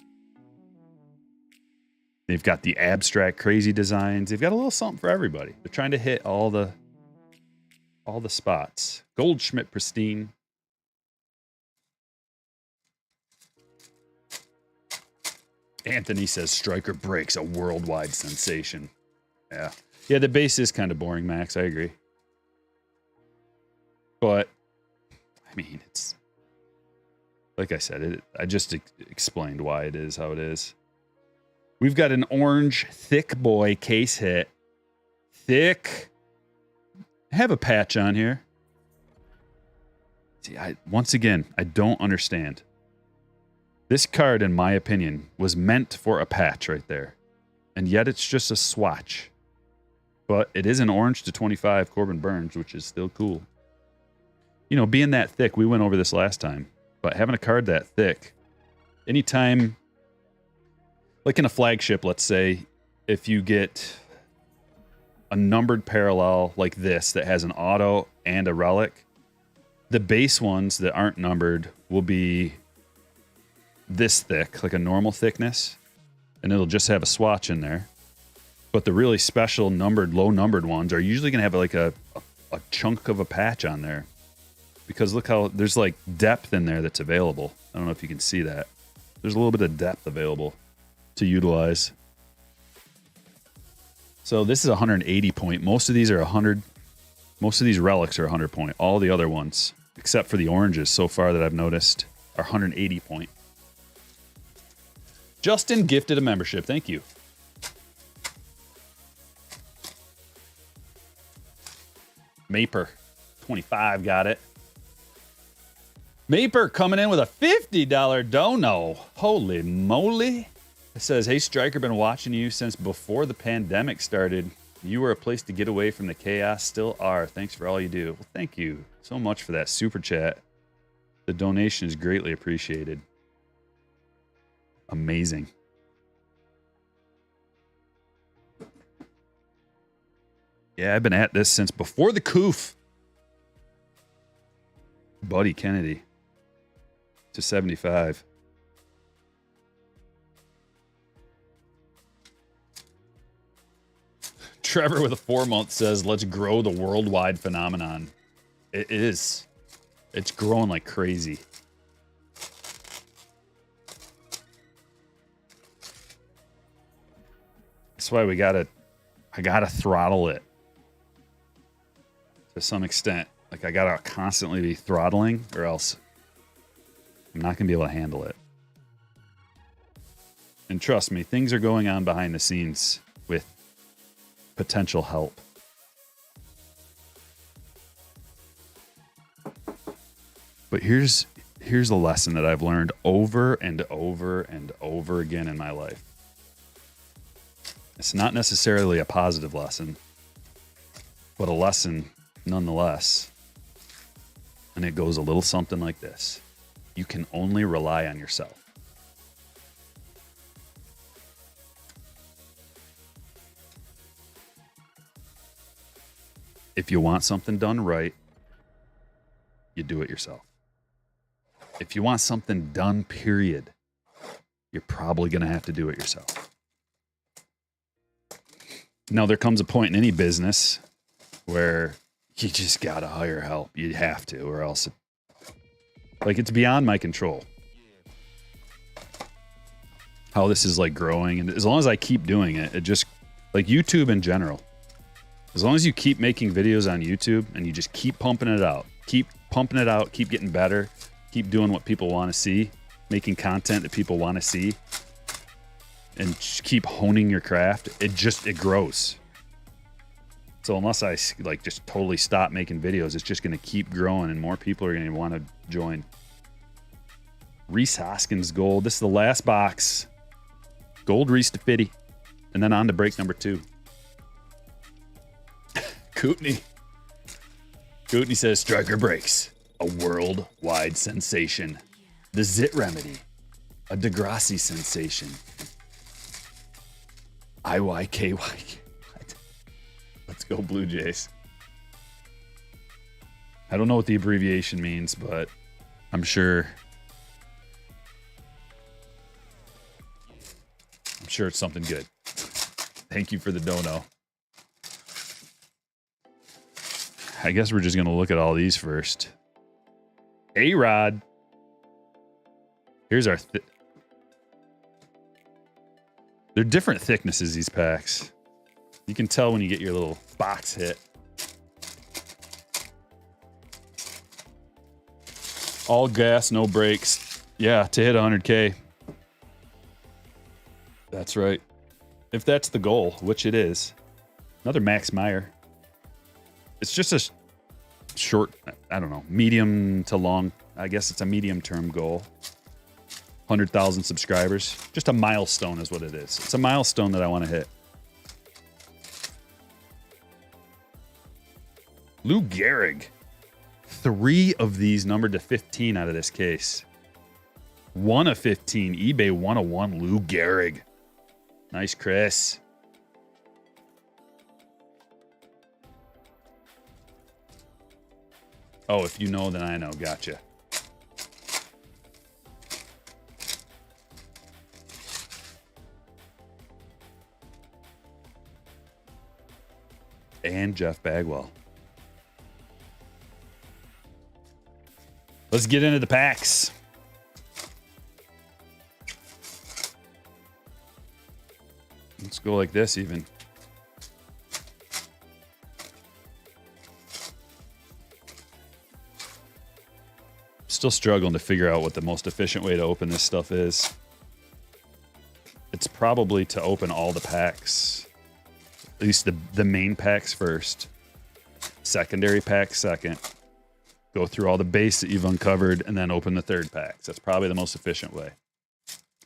They've got the abstract, crazy designs. They've got a little something for everybody. They're trying to hit all the spots. Goldschmidt Pristine. Anthony says Striker Breaks, a worldwide sensation. Yeah. Yeah, the base is kind of boring, Max. I agree. But, I mean, it's... Like I said, I just explained why it is how it is. We've got an orange thick boy case hit. Thick. I have a patch on here. See, once again, I don't understand. This card, in my opinion, was meant for a patch right there. And yet it's just a swatch. But it is an orange to 25 Corbin Burns, which is still cool. You know, being that thick, we went over this last time. But having a card that thick, anytime, like in a flagship, let's say, if you get a numbered parallel like this that has an auto and a relic, the base ones that aren't numbered will be this thick, like a normal thickness, and it'll just have a swatch in there. But the really special numbered, low numbered ones are usually going to have like a chunk of a patch on there. Because look how there's like depth in there that's available. I don't know if you can see that. There's a little bit of depth available to utilize. So this is 180 point. Most of these are 100. Most of these relics are 100 point. All the other ones, except for the oranges so far that I've noticed, are 180 point. Justin gifted a membership. Thank you. Maper, 25 got it. Maper coming in with a $50 dono. Holy moly. It says, hey, Striker, been watching you since before the pandemic started. You were a place to get away from the chaos, still are. Thanks for all you do. Well, thank you so much for that super chat. The donation is greatly appreciated. Amazing. Yeah, I've been at this since before the coof. Buddy Kennedy. To 75. Trevor with a 4-month says, let's grow the worldwide phenomenon. It is. It's growing like crazy. That's why I gotta throttle it. To some extent. Like I gotta constantly be throttling or else I'm not gonna be able to handle it. And trust me, things are going on behind the scenes with potential help. But here's the lesson that I've learned over and over and over again in my life. It's not necessarily a positive lesson, but a lesson nonetheless. And it goes a little something like this. You can only rely on yourself. If you want something done right, you do it yourself. If you want something done, period, you're probably going to have to do it yourself. Now, there comes a point in any business where you just got to hire help. You have to, or else it's beyond my control. How this is like growing. And as long as I keep doing it, it just, like YouTube in general. As long as you keep making videos on YouTube and you just keep pumping it out, keep getting better, keep doing what people want to see, making content that people want to see, and just keep honing your craft, it grows. So unless I like just totally stop making videos, it's just going to keep growing and more people are going to want to join. Reese Hoskins gold. This is the last box. Gold Reese to 50. And then on to break number 2. Kootney says, Striker Breaks, a worldwide sensation. The Zit Remedy, a Degrassi sensation. IYKY. What? Let's go Blue Jays. I don't know what the abbreviation means, but I'm sure it's something good. Thank you for the dono. I guess we're just going to look at all these first. A-Rod. Here's our... They're different thicknesses, these packs. You can tell when you get your little box hit. All gas, no brakes. Yeah, to hit 100K. That's right. If that's the goal, which it is. Another Max Meyer. It's just a short, I don't know, medium to long. I guess it's a medium-term goal. 100,000 subscribers. Just a milestone is what it is. It's a milestone that I want to hit. Lou Gehrig. 3 of these numbered to 15 out of this case. 1 of 15. eBay 101. Lou Gehrig. Nice, Chris. Oh, if you know, then I know. Gotcha. And Jeff Bagwell. Let's get into the packs. Let's go like this even. Still struggling to figure out what the most efficient way to open this stuff is. It's probably to open all the packs. At least the main packs first. Secondary packs second. Go through all the base that you've uncovered and then open the third packs. That's probably the most efficient way.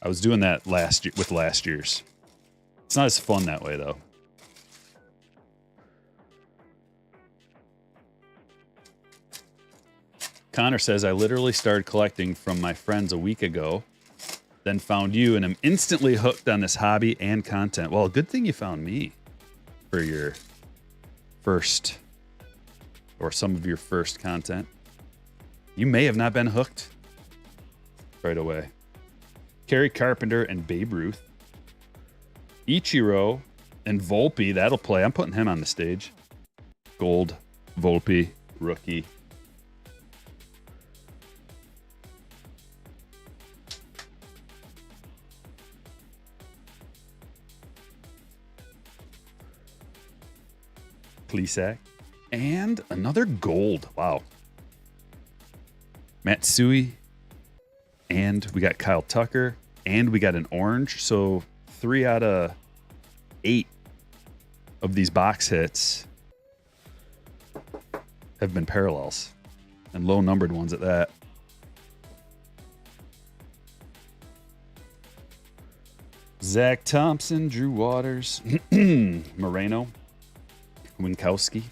I was doing that last year with last year's. It's not as fun that way though. Connor says, I literally started collecting from my friends a week ago, then found you and am instantly hooked on this hobby and content. Well, good thing you found me for your first or some of your first content. You may have not been hooked right away. Kerry Carpenter and Babe Ruth. Ichiro and Volpe, that'll play. I'm putting him on the stage. Gold, Volpe, rookie. Plesac. And another gold. Wow. Matsui. And we got Kyle Tucker. And we got an orange. So 3 out of 8 of these box hits have been parallels. And low numbered ones at that. Zach Thompson, Drew Waters, Moreno, Winkowski.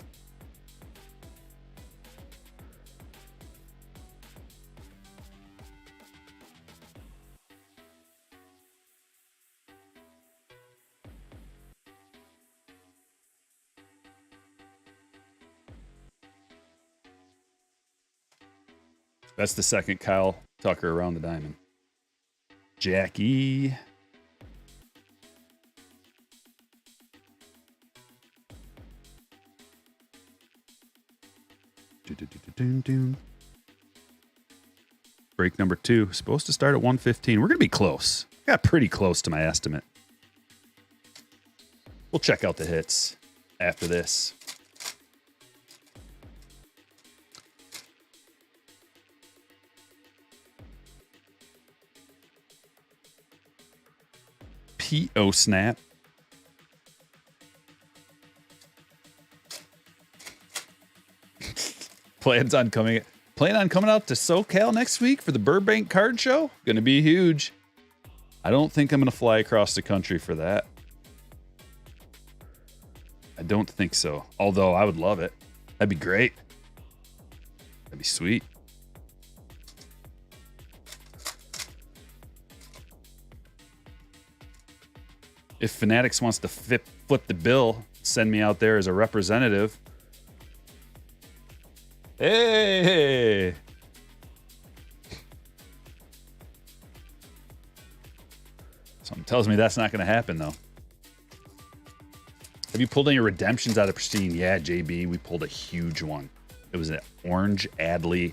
That's the second Kyle Tucker around the diamond. Jackie. Break number 2. Supposed to start at 115. We're going to be close. Got pretty close to my estimate. We'll check out the hits after this. P.O. Snap. Plan on coming out to SoCal next week for the Burbank Card Show. Going to be huge. I don't think I'm going to fly across the country for that. I don't think so. Although I would love it. That'd be great. That'd be sweet. If Fanatics wants to flip the bill, send me out there as a representative. Hey! Something tells me that's not going to happen, though. Have you pulled any redemptions out of Pristine? Yeah, JB, we pulled a huge one. It was an Orange Adley.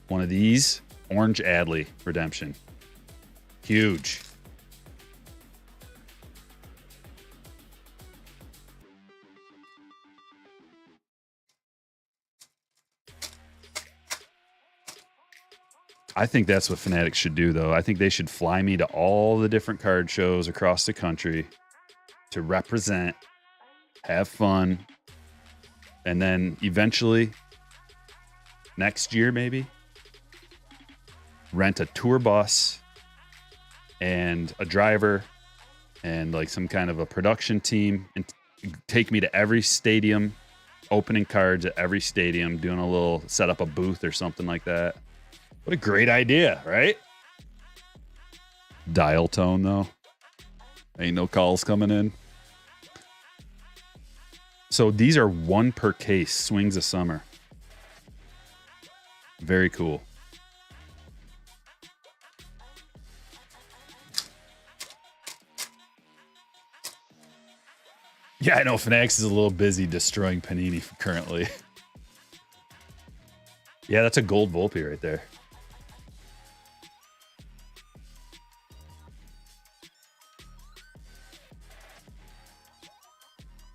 One of these. Orange Adley redemption. Huge. I think that's what Fanatics should do, though. I think they should fly me to all the different card shows across the country to represent, have fun, and then eventually, next year maybe, rent a tour bus and a driver and like some kind of a production team and take me to every stadium, opening cards at every stadium, doing a little, set up a booth or something like that. What a great idea, right? Dial tone, though. Ain't no calls coming in. So these are 1 per case, Swings of Summer. Very cool. Yeah, I know Fanatics is a little busy destroying Panini currently. Yeah, that's a gold Volpe right there.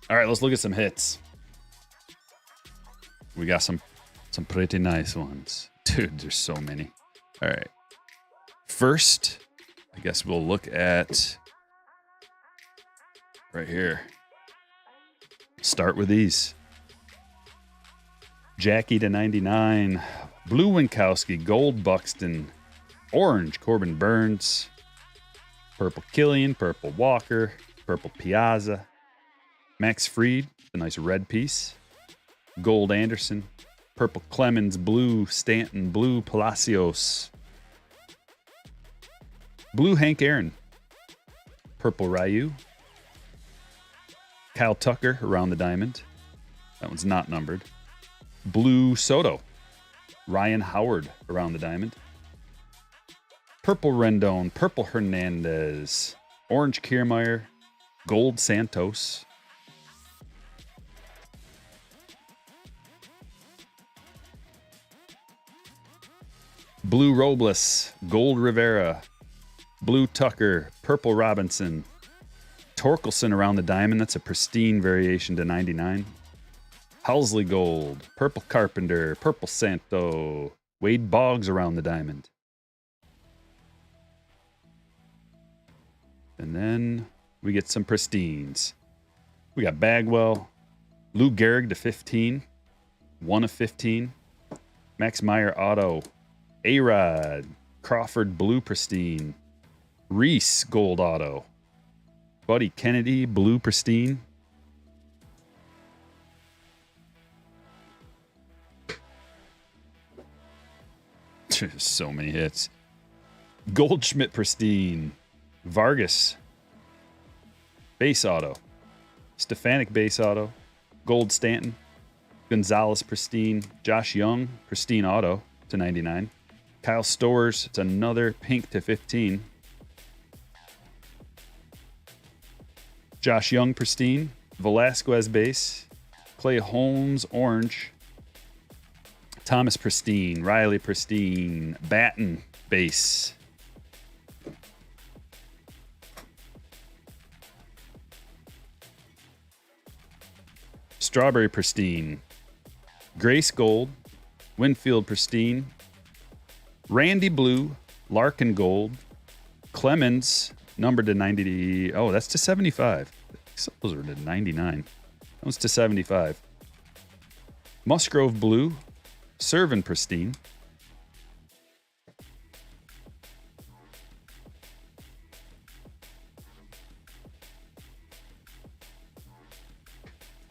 All right, let's look at some hits. We got some pretty nice ones. Dude, there's so many. All right. First, I guess we'll look at right here. Start with these. Jackie /99. Blue Winkowski. Gold Buxton. Orange Corbin Burns. Purple Killian. Purple Walker. Purple Piazza. Max Fried, a nice red piece. Gold Anderson. Purple Clemens. Blue Stanton. Blue Palacios. Blue Hank Aaron. Purple Ryu. Kyle Tucker around the diamond. That one's not numbered. Blue Soto. Ryan Howard around the diamond. Purple Rendon. Purple Hernandez. Orange Kiermaier. Gold Santos. Blue Robles. Gold Rivera. Blue Tucker. Purple Robinson. Torkelson around the diamond. That's a pristine variation /99. Helsley Gold. Purple Carpenter. Purple Santo. Wade Boggs around the diamond. And then we get some pristines. We got Bagwell. Lou Gehrig /15. 1/15. Max Meyer Auto. A-Rod. Crawford Blue Pristine. Reese Gold Auto. Buddy Kennedy Blue Pristine. There's so many hits. Goldschmidt Pristine. Vargas Base Auto. Stefanik Base Auto. Gold Stanton. Gonzalez Pristine. Josh Young Pristine Auto /99. Kyle Stowers. It's another pink /15. Josh Young Pristine. Velasquez Base. Clay Holmes Orange. Thomas Pristine. Riley Pristine. Batten Base. Strawberry Pristine. Grace Gold. Winfield Pristine. Randy Blue. Larkin Gold. Clemens numbered /90. Oh, that's /75. Those are /99. That one's /75. Musgrove Blue. Servin Pristine.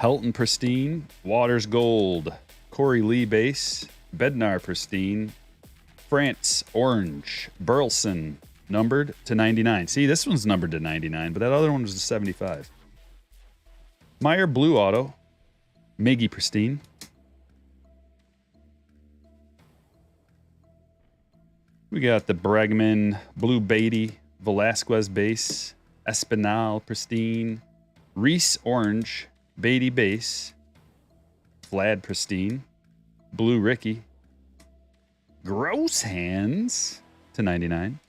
Helton Pristine. Waters Gold. Corey Lee Base. Bednar Pristine. France Orange. Burleson numbered /99. See, this one's numbered /99, but that other one was /75. Meyer Blue Auto. Miggy Pristine. We got the Bregman Blue Beatty. Velasquez Base. Espinal Pristine. Reese Orange. Beatty Base. Vlad Pristine. Blue Ricky. Gross Hands /99.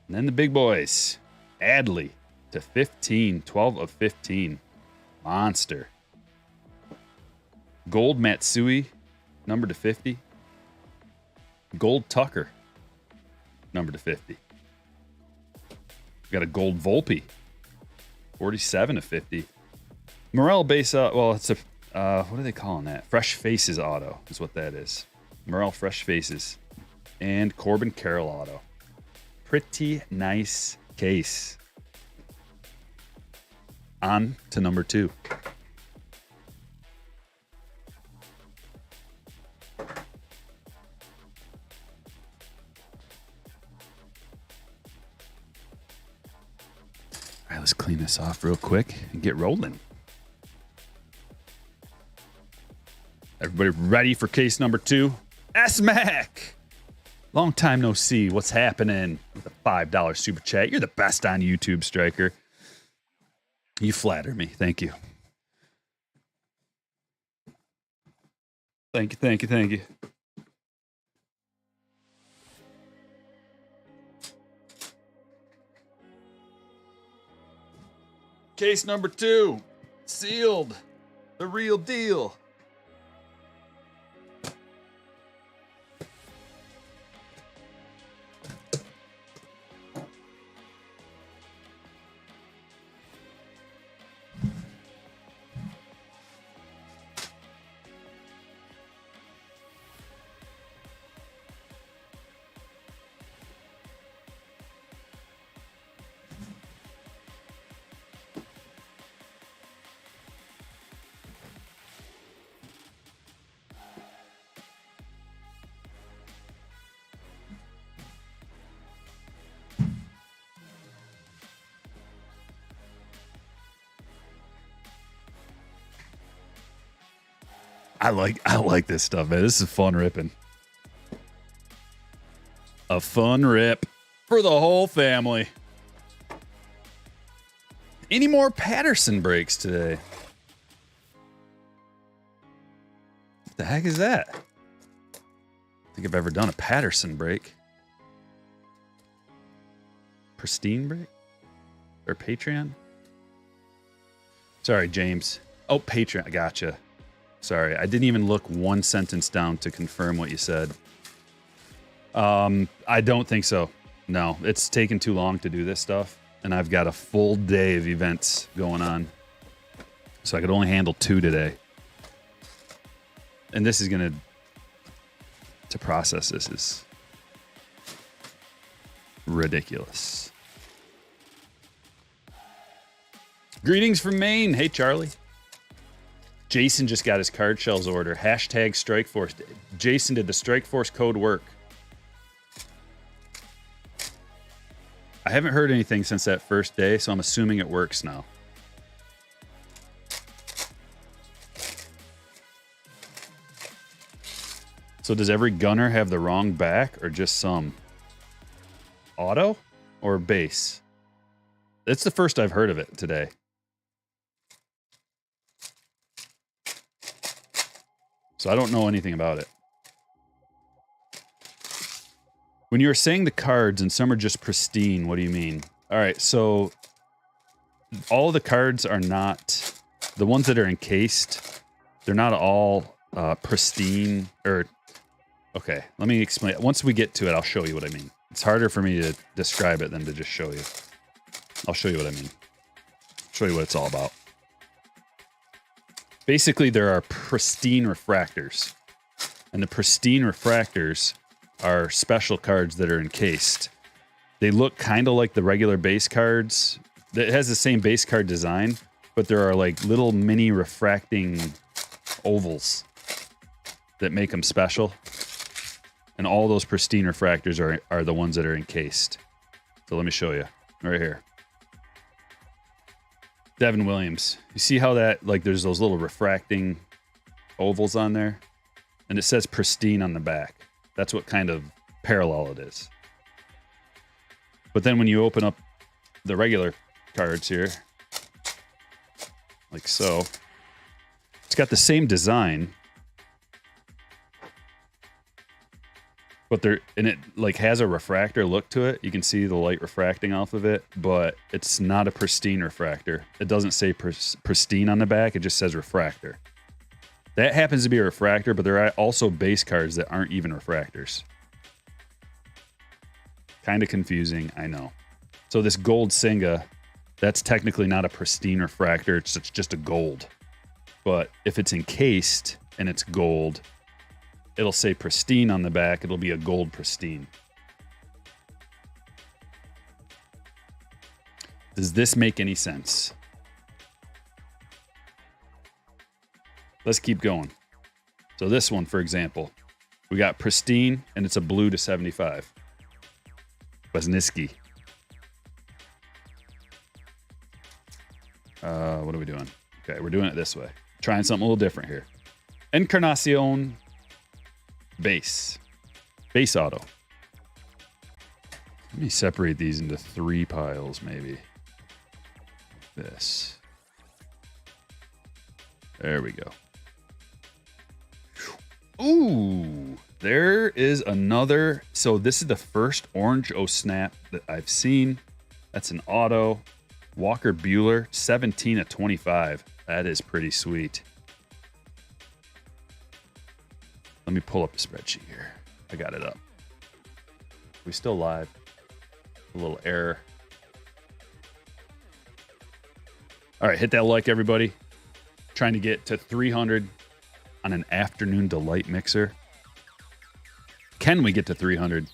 And then the big boys. Adley /15. 12/15. Monster. Gold Matsui, number to 50. Gold Tucker, number to 50. We got a gold Volpe, 47 to 50. Morel base, well, it's a, what are they calling that? Fresh Faces auto is what that is. Morel Fresh Faces. And Corbin Carroll auto. Pretty nice case. On to number 2. All right, let's clean this off real quick and get rolling. Everybody ready for case number 2? S-Mac! Long time no see. What's happening with a $5 super chat? You're the best on YouTube, Striker. You flatter me. Thank you. Thank you, thank you, thank you. Case number 2. Sealed. The real deal. I like this stuff, man. This is fun ripping. A fun rip for the whole family. Any more Patterson breaks today? What the heck is that? I don't think I've ever done a Patterson break. Pristine break? Or Patreon? Sorry, James. Oh, Patreon. I gotcha. Sorry, I didn't even look one sentence down to confirm what you said. I don't think so. No, it's taken too long to do this stuff, and I've got a full day of events going on. So I could only handle 2 today. And this is going to process this is ridiculous. Greetings from Maine. Hey, Charlie. Jason just got his card shells order. Hashtag Strikeforce. Jason, did the Strikeforce code work? I haven't heard anything since that first day, so I'm assuming it works now. So does every gunner have the wrong back or just some? Auto or base? It's the first I've heard of it today. So I don't know anything about it. When you were saying the cards and some are just pristine, what do you mean? All right, so all of the cards are not, the ones that are encased, they're not all pristine or, okay, let me explain. Once we get to it, I'll show you what I mean. It's harder for me to describe it than to just show you. I'll show you what I mean. Show you what it's all about. Basically, there are pristine refractors. And the pristine refractors are special cards that are encased. They look kind of like the regular base cards. It has the same base card design, but there are like little mini refracting ovals that make them special. And all those pristine refractors are the ones that are encased. So let me show you right here. Devin Williams. You see how that, like, there's those little refracting ovals on there? And it says pristine on the back. That's what kind of parallel it is. But then when you open up the regular cards here, like so, it's got the same design, but it like has a refractor look to it. You can see the light refracting off of it, but it's not a pristine refractor. It doesn't say pristine on the back. It just says refractor. That happens to be a refractor, but there are also base cards that aren't even refractors. Kind of confusing, I know. So this gold Singa, that's technically not a pristine refractor. It's just a gold. But if it's encased and it's gold, it'll say pristine on the back. It'll be a gold pristine. Does this make any sense? Let's keep going. So this one, for example, we got pristine and it's a blue to 75. Wisniewski. What are we doing? Okay, we're doing it this way. Trying something a little different here. Encarnacion base. Base auto. Let me separate these into 3 piles, maybe. This. There we go. Ooh, there is another. So this is the first orange oh snap that I've seen. That's an auto. Walker Buehler, 17 of 25. That is pretty sweet. Let me pull up the spreadsheet here. I got it up. We still live. A little error. All right, hit that like, everybody. Trying to get to 300 on an afternoon delight mixer. Can we get to 300?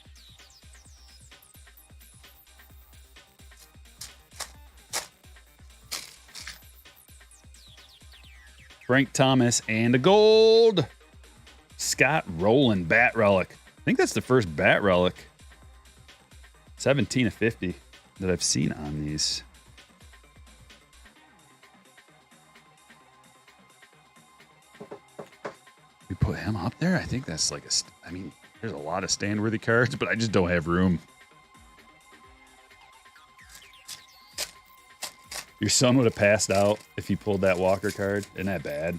Frank Thomas and a gold. Scott Rowland bat relic. I think that's the first bat relic. 17 of 50 that I've seen on these. We put him up there. I think that's like I mean, there's a lot of stand-worthy cards, but I just don't have room. Your son would have passed out if he pulled that Walker card. Isn't that bad?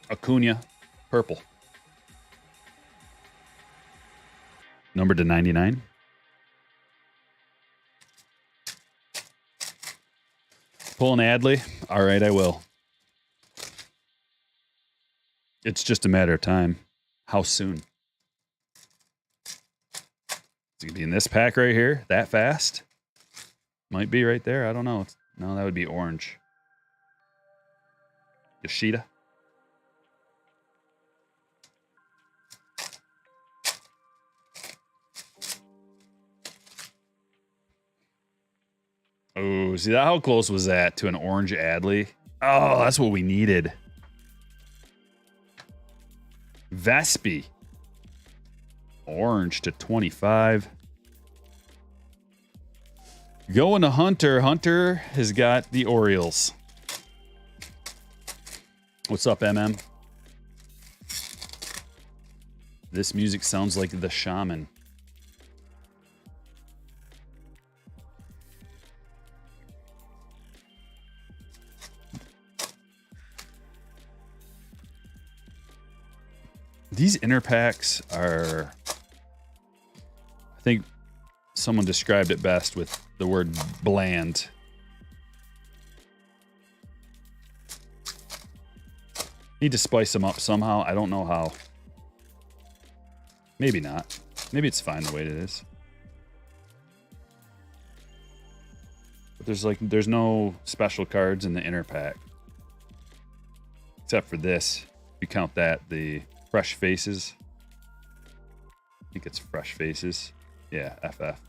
Acuna, purple. Numbered to 99. Pull an Adley. All right, I will. It's just a matter of time. How soon? It's going to be in this pack right here. That fast? Might be right there. I don't know. No, that would be orange. Yoshida. Oh, see that? How close was that to an orange Adley? Oh, that's what we needed. Vespi. Orange to 25. Going to Hunter. Hunter has got the Orioles. What's up, MM? This music sounds like the Shaman. These inner packs are, I think someone described it best with the word bland. Need to spice them up somehow. I don't know how. Maybe not. Maybe it's fine the way it is. But there's no special cards in the inner pack. Except for this. If you count that, the Fresh Faces. I think it's Fresh Faces. Yeah, FF.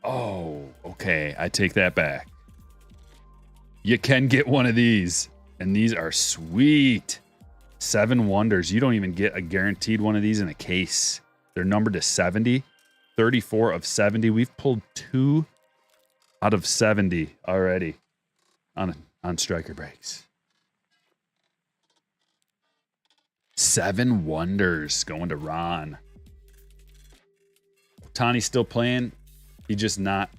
Oh, okay. I take that back. You can get one of these. And these are sweet. 7 Wonders. You don't even get a guaranteed one of these in a case. They're numbered to 70. 34 of 70. We've pulled 2 out of 70 already on Striker Breaks. 7 Wonders going to Ron. Tani's still playing. He's just not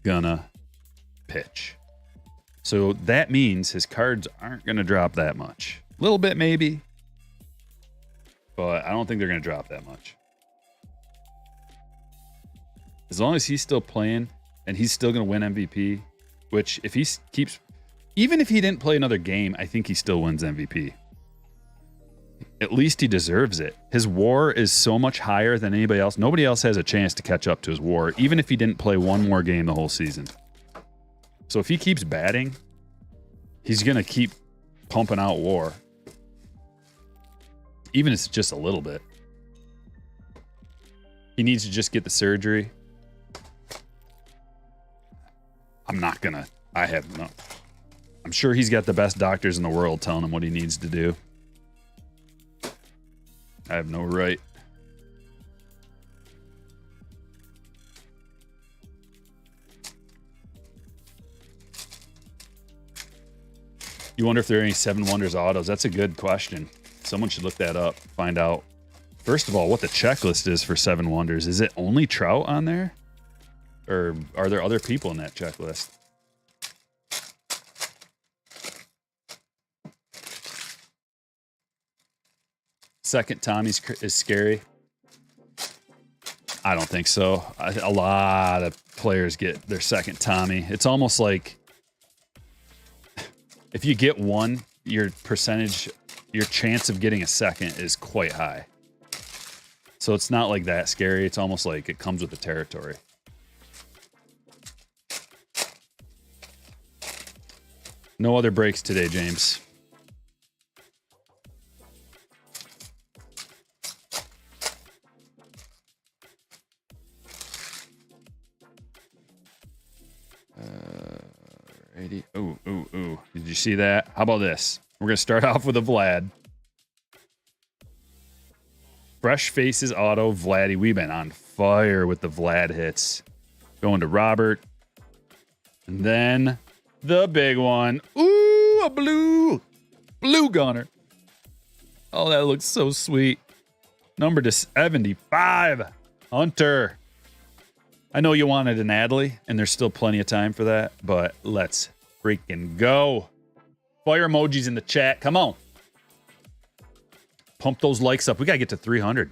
gonna pitch. So that means his cards aren't gonna drop that much. A little bit maybe, but I don't think they're gonna drop that much. As long as he's still playing, and he's still going to win MVP, which if he keeps, even if he didn't play another game, I think he still wins MVP. At least he deserves it. His WAR is so much higher than anybody else. Nobody else has a chance to catch up to his WAR, even if he didn't play one more game the whole season. So if he keeps batting, he's going to keep pumping out WAR. Even if it's just a little bit. He needs to just get the surgery. I'm sure he's got the best doctors in the world telling him what he needs to do. I have no right. You wonder if there are any 7 Wonders autos. That's a good question. Someone should look that up. Find out, first of all, what the checklist is for 7 Wonders. Is it only Trout on there? Or are there other people in that checklist? Second Tommy is scary. I don't think so. A lot of players get their second Tommy. It's almost like if you get one, your chance of getting a second is quite high. So it's not like that scary. It's almost like it comes with the territory. No other breaks today, James. Ooh. Did you see that? How about this? We're going to start off with a Vlad. Fresh Faces auto, Vladdy. We've been on fire with the Vlad hits. Going to Robert. And then the big one. Ooh, a blue gunner. Oh, that looks so sweet. Number to 75. Hunter. I know you wanted an Adley, and there's still plenty of time for that, but let's freaking go. Fire emojis in the chat. Come on. Pump those likes up. We got to get to 300.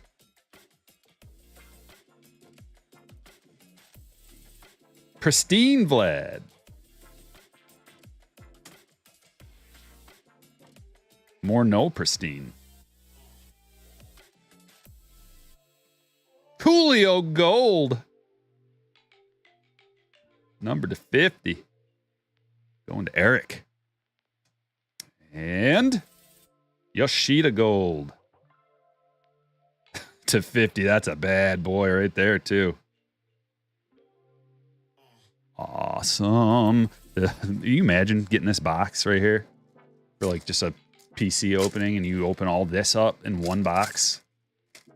Pristine Vlad. More no pristine. Julio Gold. Number to 50. Going to Eric. And Yoshida Gold. To 50. That's a bad boy right there, too. Awesome. You imagine getting this box right here for like just a PC opening, and you open all this up in one box?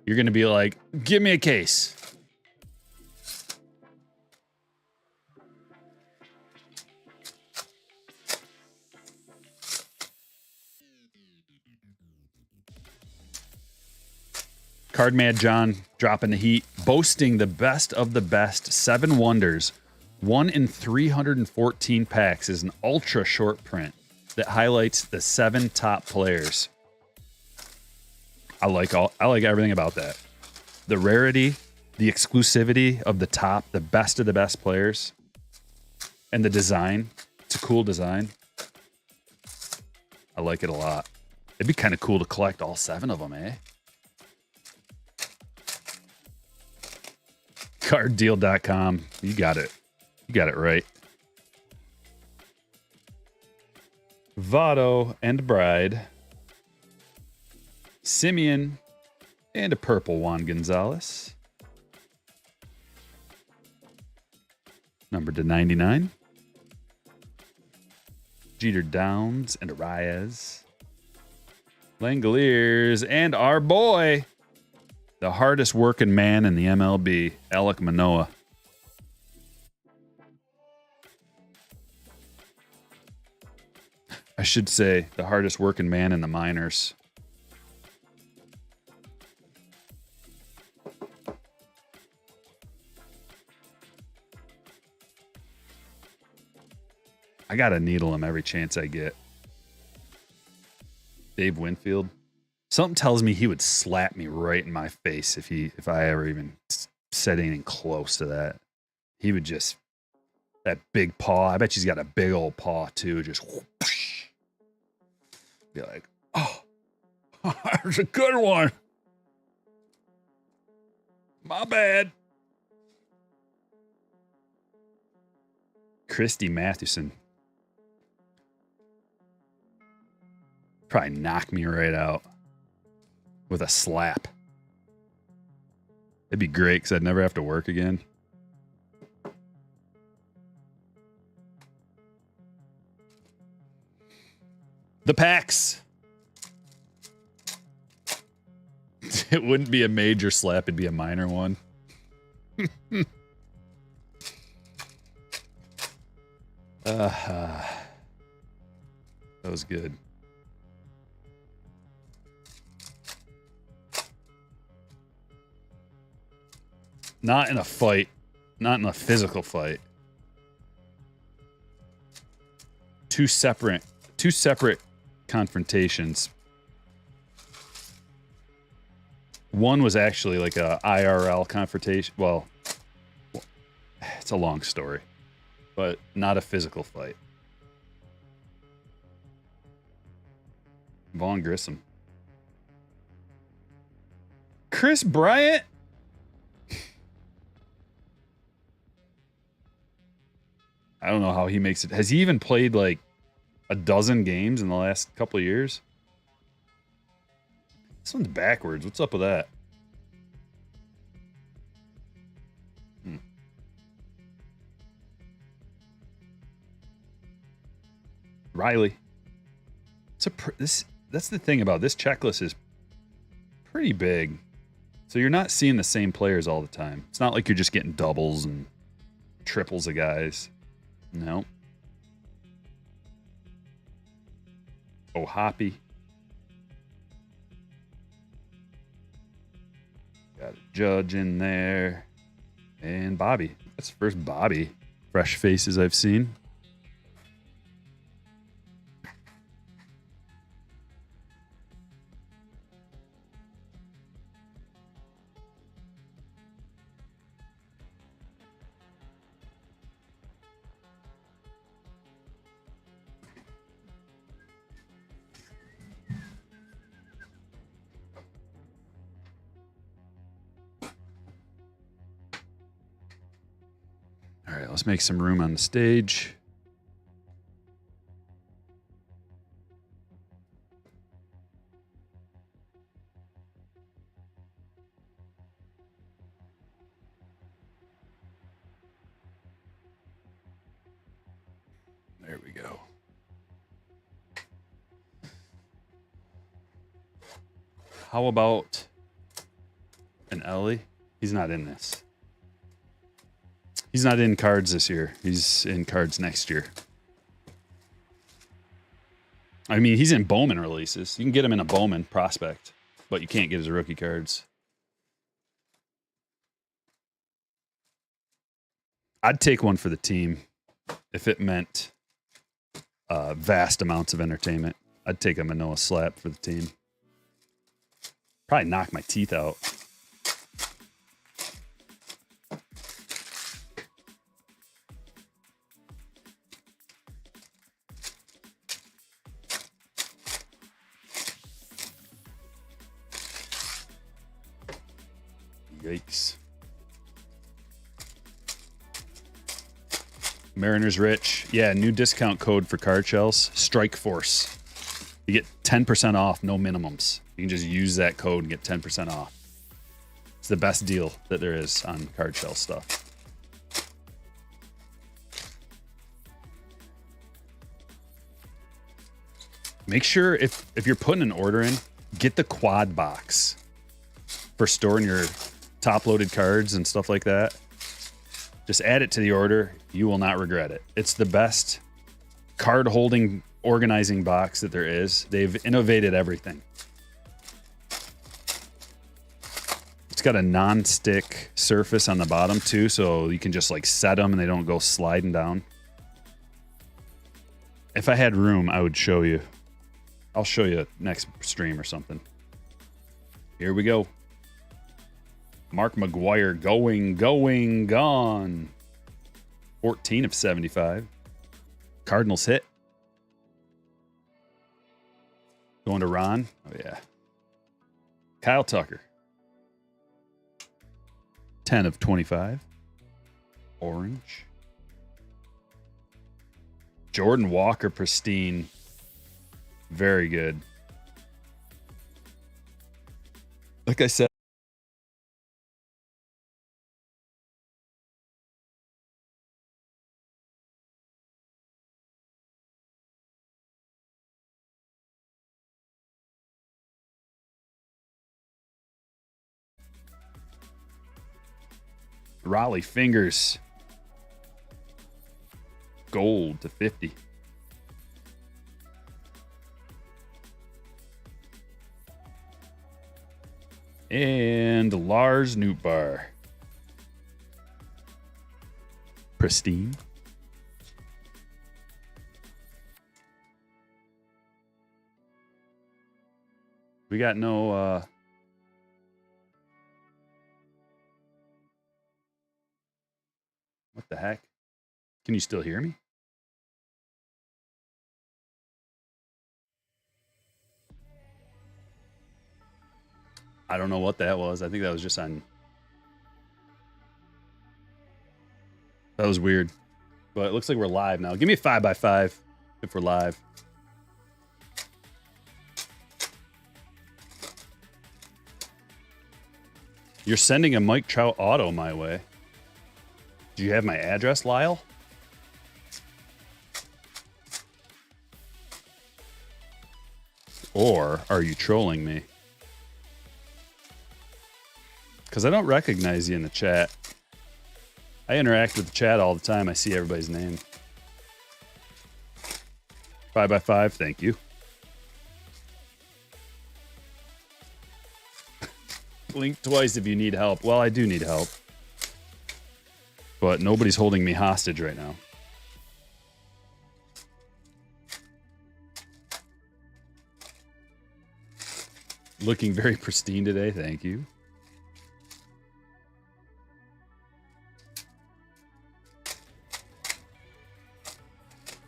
You're going to be like, give me a case. Card Mad John dropping the heat, boasting the best of the best 7 Wonders. 1 in 314 packs is an ultra short print that highlights the 7 top players. I like everything about that. The rarity, the exclusivity of the top, the best of the best players, and the design. It's a cool design. I like it a lot. It'd be kind of cool to collect all 7 of them, eh? Carddeal.com. You got it. You got it right. Votto and Bride. Simeon and a purple Juan Gonzalez. Number to 99. Jeter Downs and Arias. Langoliers and our boy, the hardest working man in the MLB, Alek Manoah. I should say the hardest working man in the minors. I gotta needle him every chance I get. Dave Winfield. Something tells me he would slap me right in my face if I ever even said anything close to that. He would just That big paw. I bet she's got a big old paw too. Just whoosh. Be like, oh, there's a good one. My bad. Christy Mathewson. Probably knock me right out with a slap. It'd be great because I'd never have to work again. The packs. It wouldn't be a major slap, it'd be a minor one. That was good. Not in a fight. Not in a physical fight. Two separate confrontations. One was actually like a IRL confrontation. Well, it's a long story, but not a physical fight. Vaughn Grissom. Chris Bryant? I don't know how he makes it. Has he even played like a dozen games in the last couple of years? This one's backwards. What's up with that? Riley. That's the thing about this checklist is pretty big. So you're not seeing the same players all the time. It's not like you're just getting doubles and triples of guys. No. Oh, Hoppy. Got a Judge in there. And Bobby. That's the first Bobby fresh faces I've seen. All right, let's make some room on the stage. There we go. How about an Ellie? He's not in this. He's not in cards this year. He's in cards next year. I mean, he's in Bowman releases. You can get him in a Bowman prospect, but you can't get his rookie cards. I'd take one for the team if it meant vast amounts of entertainment. I'd take a Manoa slap for the team. Probably knock my teeth out. Yikes. Mariners Rich. Yeah, new discount code for card shells. Strike Force. You get 10% off, no minimums. You can just use that code and get 10% off. It's the best deal that there is on card shell stuff. Make sure if you're putting an order in, get the quad box for storing your top-loaded cards and stuff like that. Just add it to the order. You will not regret it. It's the best card-holding organizing box that there is. They've innovated everything. It's got a non-stick surface on the bottom too, so you can just like set them and they don't go sliding down. If I had room, I would show you. I'll show you next stream or something. Here we go. Mark McGuire going, gone. 14 of 75. Cardinals hit. Going to Ron. Oh, yeah. Kyle Tucker. 10 of 25. Orange. Jordan Walker, pristine. Very good. Like I said, Raleigh Fingers. Gold to 50. And Lars Nootbaar. Pristine. We got no what the heck? Can you still hear me? I don't know what that was. I think that was just on. That was weird. But it looks like we're live now. Give me a 5x5 if we're live. You're sending a Mike Trout auto my way. Do you have my address, Lyle? Or are you trolling me? Because I don't recognize you in the chat. I interact with the chat all the time. I see everybody's name. 5x5, thank you. Blink twice if you need help. Well, I do need help. But nobody's holding me hostage right now. Looking very pristine today, thank you.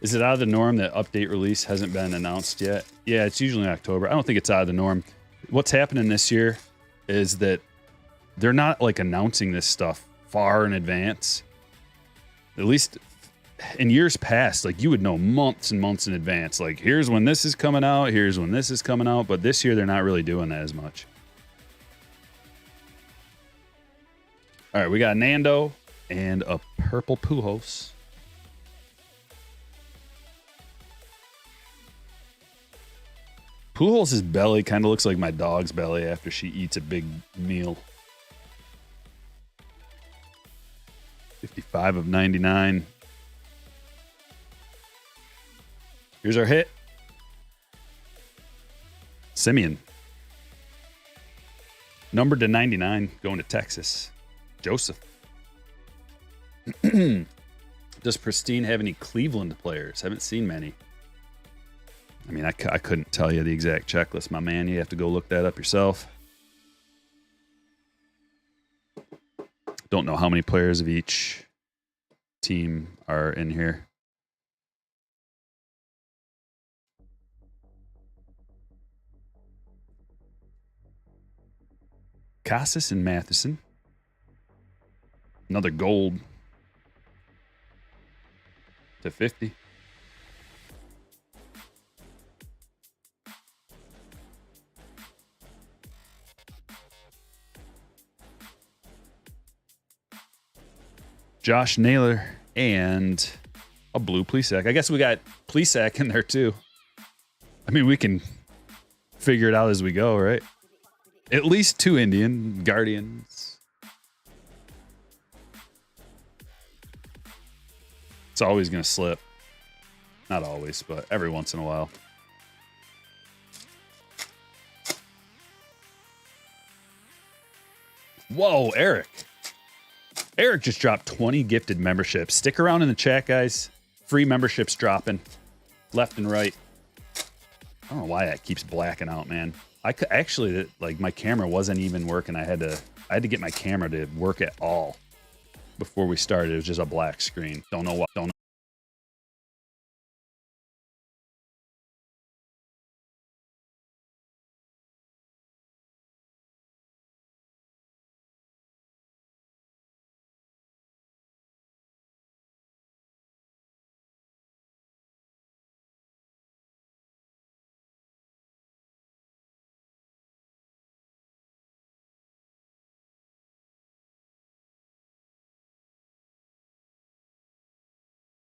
Is it out of the norm that update release hasn't been announced yet? Yeah, it's usually in October. I don't think it's out of the norm. What's happening this year is that they're not like announcing this stuff far in advance. At least in years past, like you would know months and months in advance. Like here's when this is coming out, here's when this is coming out. But this year they're not really doing that as much. All right, we got Nando and a purple Pujols. Pujols' belly kind of looks like my dog's belly after she eats a big meal. 55 of 99. Here's our hit. Simeon. Numbered to 99, going to Texas. Joseph. Does Pristine have any Cleveland players? Haven't seen many. I mean, I couldn't tell you the exact checklist, my man. You have to go look that up yourself. Don't know how many players of each team are in here. Casas and Matheson. Another gold to 50. Josh Naylor and a blue Plesac. I guess we got Plesac in there too. I mean, we can figure it out as we go, right? At least 2 Indian Guardians. It's always going to slip. Not always, but every once in a while. Whoa, Eric. Eric just dropped 20 gifted memberships. Stick around in the chat, guys. Free memberships dropping left and right. I don't know why that keeps blacking out, man. I could actually, like, my camera wasn't even working. I had to get my camera to work at all. before we started. It was just a black screen. Don't know what. Don't